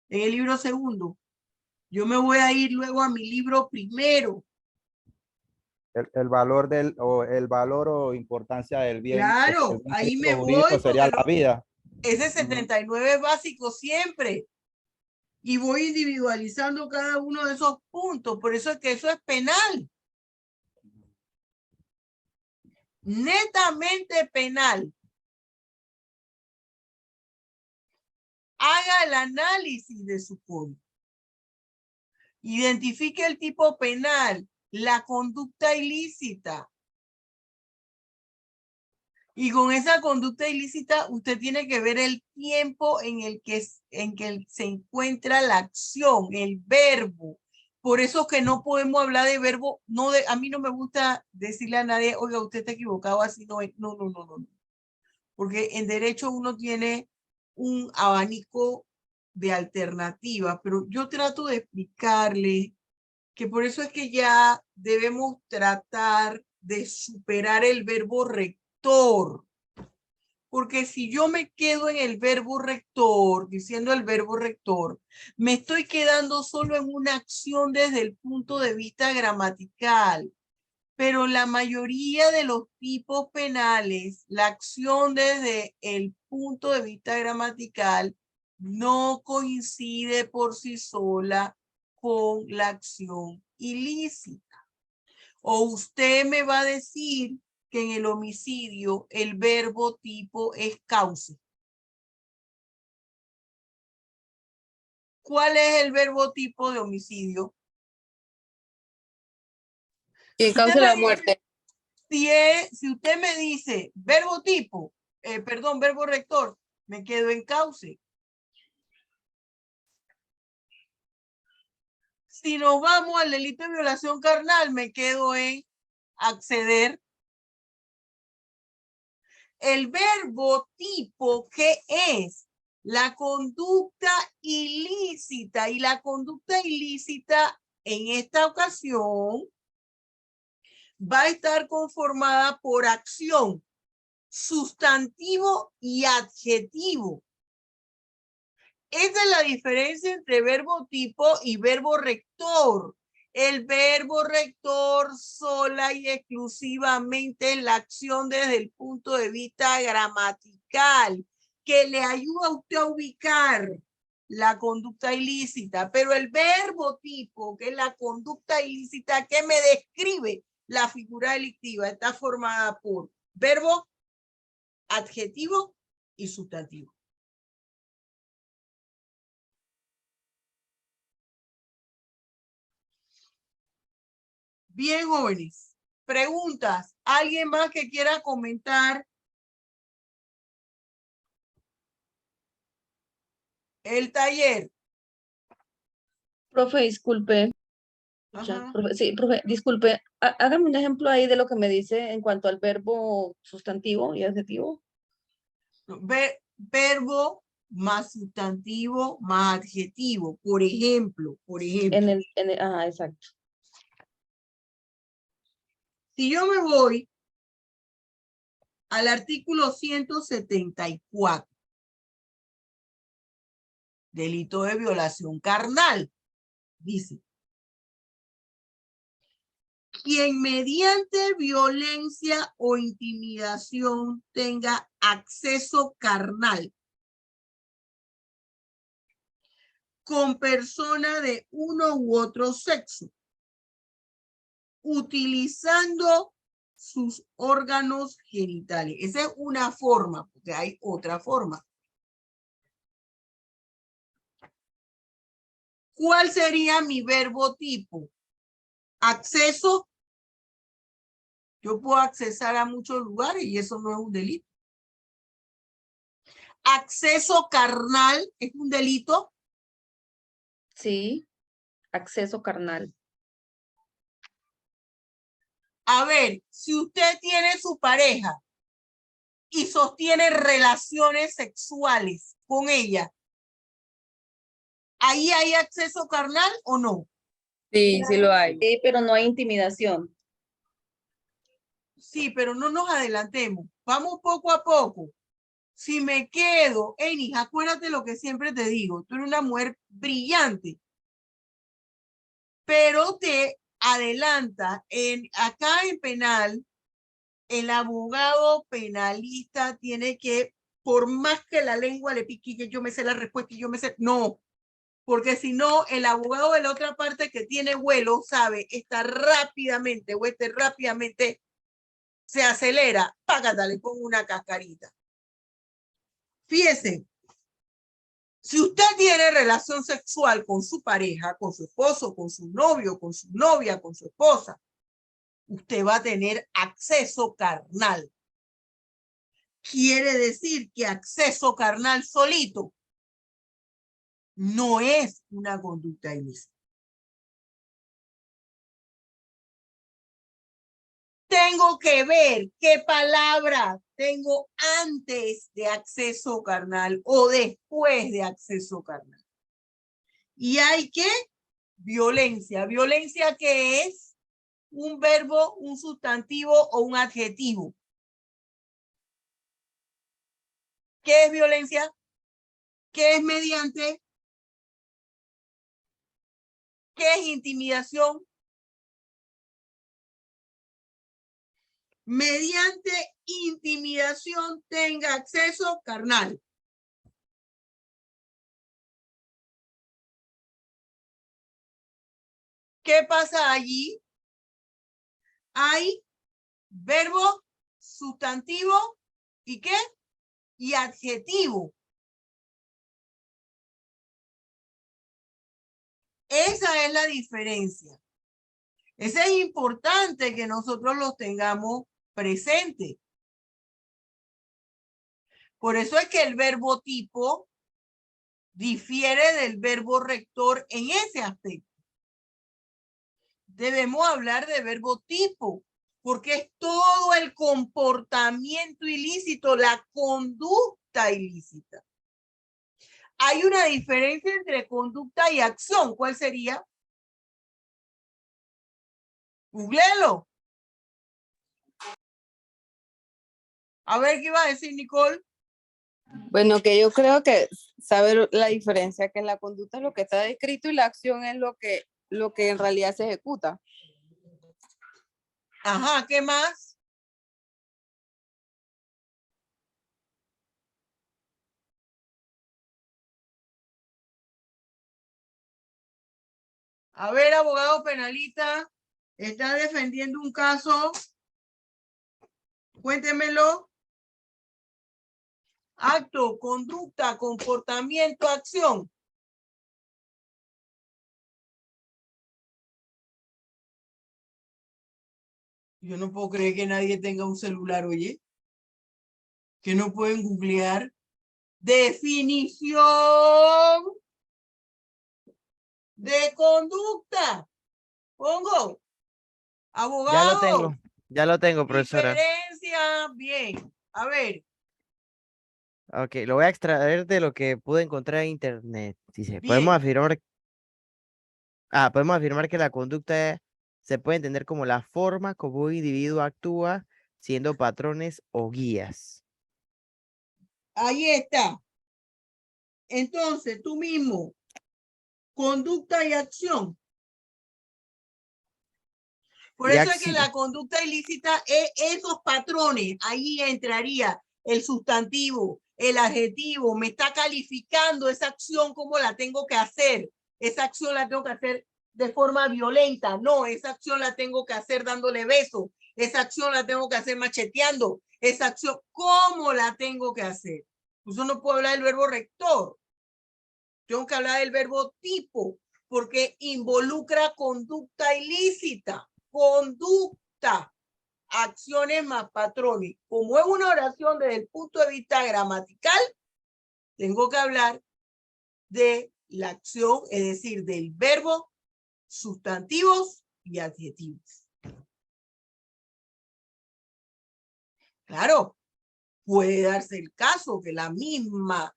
en el libro segundo. Yo me voy a ir luego a mi libro primero. El valor el valor o importancia del bien. Claro, ahí me voy. Sería la vida. Ese 79 es básico siempre. Y voy individualizando cada uno de esos puntos. Por eso es que eso es penal. Netamente penal. Haga el análisis de su código. Identifique el tipo penal, la conducta ilícita. Y con esa conducta ilícita, usted tiene que ver el tiempo en el que se encuentra la acción, el verbo. Por eso que no podemos hablar de verbo, a mí no me gusta decirle a nadie, oiga, usted está equivocado, así no es. No. Porque en derecho uno tiene un abanico de alternativas, pero yo trato de explicarle que por eso es que ya debemos tratar de superar el verbo rector. Porque si yo me quedo en el verbo rector, diciendo el verbo rector, me estoy quedando solo en una acción desde el punto de vista gramatical. Pero la mayoría de los tipos penales, la acción desde el punto de vista gramatical no coincide por sí sola con la acción ilícita. O usted me va a decir que en el homicidio el verbo tipo es causa. ¿Cuál es el verbo tipo de homicidio? ¿Quién causa la muerte? Si usted me dice verbo tipo, verbo rector, me quedo en cauce. Si nos vamos al delito de violación carnal, me quedo en acceder. El verbo tipo, ¿qué es? La conducta ilícita. Y la conducta ilícita en esta ocasión va a estar conformada por acción, sustantivo y adjetivo. Esa es la diferencia entre verbo tipo y verbo rector. El verbo rector sola y exclusivamente es la acción desde el punto de vista gramatical, que le ayuda a usted a ubicar la conducta ilícita, pero el verbo tipo, que es la conducta ilícita que me describe la figura delictiva, está formada por verbo, adjetivo y sustantivo. Bien, jóvenes. Preguntas. ¿Alguien más que quiera comentar el taller? Profe, disculpe. Ajá. Sí, profe, disculpe. Hágame un ejemplo ahí de lo que me dice en cuanto al verbo sustantivo y adjetivo. Verbo más sustantivo más adjetivo. Por ejemplo. Ajá, exacto. Si yo me voy al artículo 174, delito de violación carnal, dice: quien mediante violencia o intimidación tenga acceso carnal con persona de uno u otro sexo, utilizando sus órganos genitales. Esa es una forma, porque hay otra forma. ¿Cuál sería mi verbo tipo? Acceso. Yo puedo accesar a muchos lugares y eso no es un delito. Acceso carnal es un delito. Sí, acceso carnal. A ver, si usted tiene su pareja y sostiene relaciones sexuales con ella, ¿ahí hay acceso carnal o no? Sí, sí lo hay. Sí, pero no hay intimidación. Sí, pero no nos adelantemos. Vamos poco a poco. Si me quedo, Enis, acuérdate lo que siempre te digo. Tú eres una mujer brillante, pero te adelanta. Acá en penal, el abogado penalista tiene que, por más que la lengua le pique, yo me sé la respuesta y yo me sé, no, porque si no, el abogado de la otra parte que tiene vuelo sabe, está rápidamente, rápidamente se acelera, págata, le pongo una cascarita. Fíjese, si usted tiene relación sexual con su pareja, con su esposo, con su novio, con su novia, con su esposa, usted va a tener acceso carnal. Quiere decir que acceso carnal solito no es una conducta ilícita. Tengo que ver qué palabra tengo antes de acceso carnal o después de acceso carnal. Y hay que violencia. ¿Violencia qué es? Un verbo, un sustantivo o un adjetivo. ¿Qué es violencia? ¿Qué es mediante? ¿Qué es intimidación? Mediante intimidación tenga acceso carnal. ¿Qué pasa allí? Hay verbo, sustantivo y ¿qué? Y adjetivo. Esa es la diferencia. Eso es importante que nosotros los tengamos presentes. Por eso es que el verbo tipo difiere del verbo rector en ese aspecto. Debemos hablar de verbo tipo, porque es todo el comportamiento ilícito, la conducta ilícita. Hay una diferencia entre conducta y acción. ¿Cuál sería? Googleelo. A ver qué iba a decir Nicole. Bueno, que yo creo que saber la diferencia, que la conducta es lo que está descrito y la acción es lo que en realidad se ejecuta. Ajá, ¿qué más? A ver, abogado penalista, ¿está defendiendo un caso? Cuéntemelo. Acto, conducta, comportamiento, acción. Yo no puedo creer que nadie tenga un celular, oye. Que no pueden googlear. Definición de conducta. Pongo. Abogado. Ya lo tengo, profesora. Diferencia. Bien. A ver. Ok, lo voy a extraer de lo que pude encontrar en internet. Dice, Bien. podemos afirmar que la conducta se puede entender como la forma como un individuo actúa, siendo patrones o guías. Ahí está. Entonces, tú mismo, conducta y acción. Por eso es que la conducta ilícita es esos patrones. Ahí entraría el sustantivo, el adjetivo. Me está calificando esa acción, cómo la tengo que hacer. Esa acción la tengo que hacer de forma violenta. No, esa acción la tengo que hacer dándole besos. Esa acción la tengo que hacer macheteando. Esa acción, ¿cómo la tengo que hacer? Pues no puedo hablar del verbo rector. Tengo que hablar del verbo tipo, porque involucra conducta ilícita. Conducta, acciones más patrones. Como es una oración desde el punto de vista gramatical, tengo que hablar de la acción, es decir, del verbo, sustantivos y adjetivos. Claro, puede darse el caso que la misma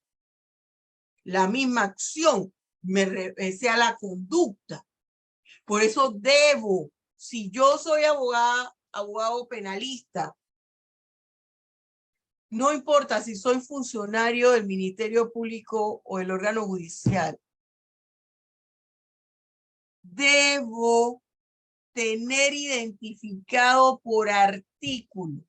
acción sea la conducta. Por eso debo, si yo soy abogado penalista, no importa si soy funcionario del Ministerio Público o el órgano judicial, debo tener identificado por artículo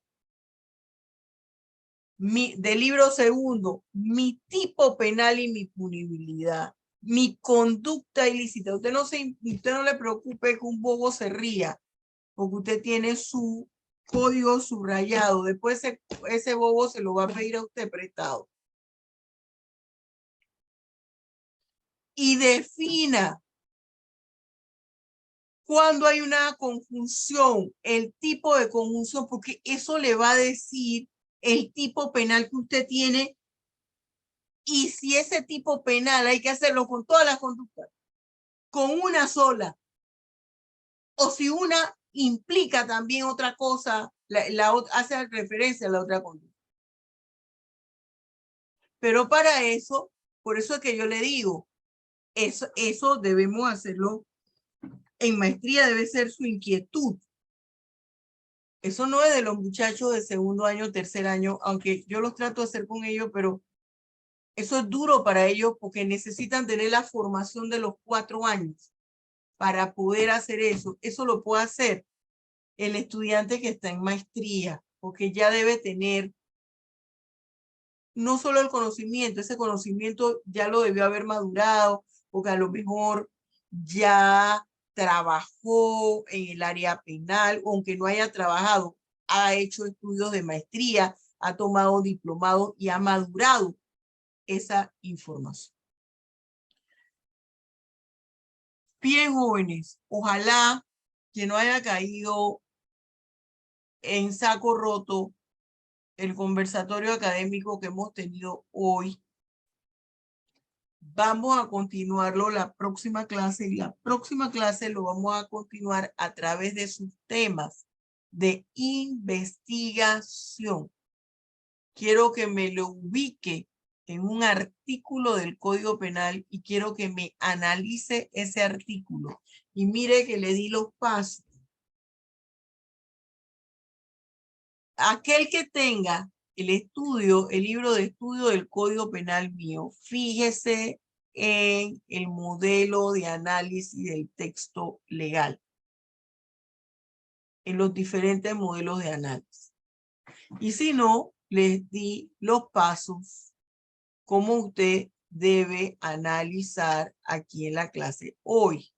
del libro segundo mi tipo penal y mi punibilidad, mi conducta ilícita. Usted no le preocupe que un bobo se ría, porque usted tiene su código subrayado. Después ese bobo se lo va a pedir a usted prestado. Y defina cuando hay una conjunción, el tipo de conjunción, porque eso le va a decir el tipo penal que usted tiene. Y si ese tipo penal hay que hacerlo con todas las conductas, con una sola, o si una implica también otra cosa, hace referencia a la otra conducta. Pero para eso, por eso es que yo le digo, eso debemos hacerlo en maestría, debe ser su inquietud. Eso no es de los muchachos de segundo año, tercer año, aunque yo los trato de hacer con ellos, pero eso es duro para ellos porque necesitan tener la formación de los 4 años para poder hacer eso. Eso lo puede hacer el estudiante que está en maestría, porque ya debe tener no solo el conocimiento, ese conocimiento ya lo debió haber madurado, porque a lo mejor ya trabajó en el área penal, aunque no haya trabajado, ha hecho estudios de maestría, ha tomado diplomado y ha madurado esa información. Bien, jóvenes, ojalá que no haya caído en saco roto el conversatorio académico que hemos tenido hoy. Vamos a continuarlo la próxima clase y la próxima clase lo vamos a continuar a través de sus temas de investigación. Quiero que me lo ubique en un artículo del Código Penal y quiero que me analice ese artículo. Y mire que le di los pasos. Aquel que tenga el libro de estudio del Código Penal mío, fíjese en el modelo de análisis del texto legal, en los diferentes modelos de análisis. Y si no, les di los pasos como usted debe analizar aquí en la clase hoy.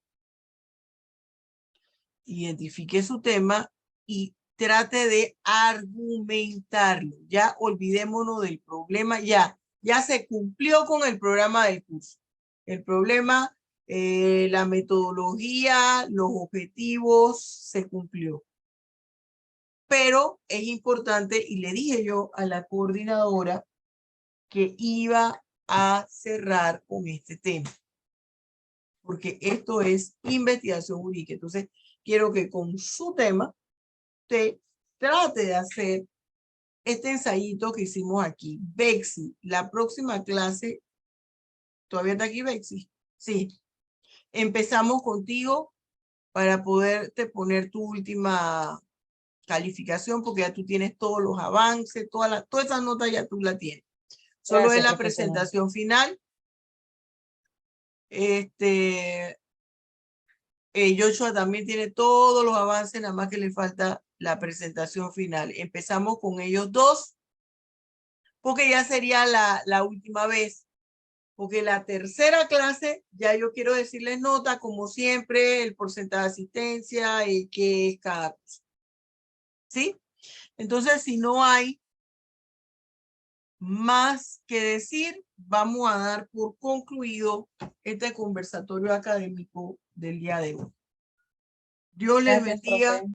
Identifique su tema y trate de argumentarlo. Ya olvidémonos del problema. Ya se cumplió con el programa del curso. El problema, la metodología, los objetivos, se cumplió. Pero es importante, y le dije yo a la coordinadora que iba a cerrar con este tema. Porque esto es investigación jurídica. Entonces, quiero que con su tema usted trate de hacer este ensayito que hicimos aquí. Bexi, la próxima clase, ¿todavía está aquí Bexi? Sí. Empezamos contigo para poderte poner tu última calificación porque ya tú tienes todos los avances, todas esas notas ya tú las tienes. Solo Gracias, es la profesora. presentación final. Joshua también tiene todos los avances, nada más que le falta la presentación final. Empezamos con ellos dos, porque ya sería la última vez. Porque la tercera clase, ya yo quiero decirles nota, como siempre, el porcentaje de asistencia y qué es cada cosa. ¿Sí? Entonces, si no hay más que decir, vamos a dar por concluido este conversatorio académico del día de hoy. Dios les Gracias, bendiga profe.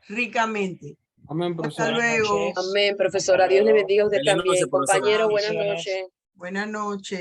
ricamente. Amén, Hasta profesora. luego. Amén, profesora. Dios le bendiga a usted Feliz noche, también. profesora. Compañero, buenas Bendiciones. noches. Buenas noches.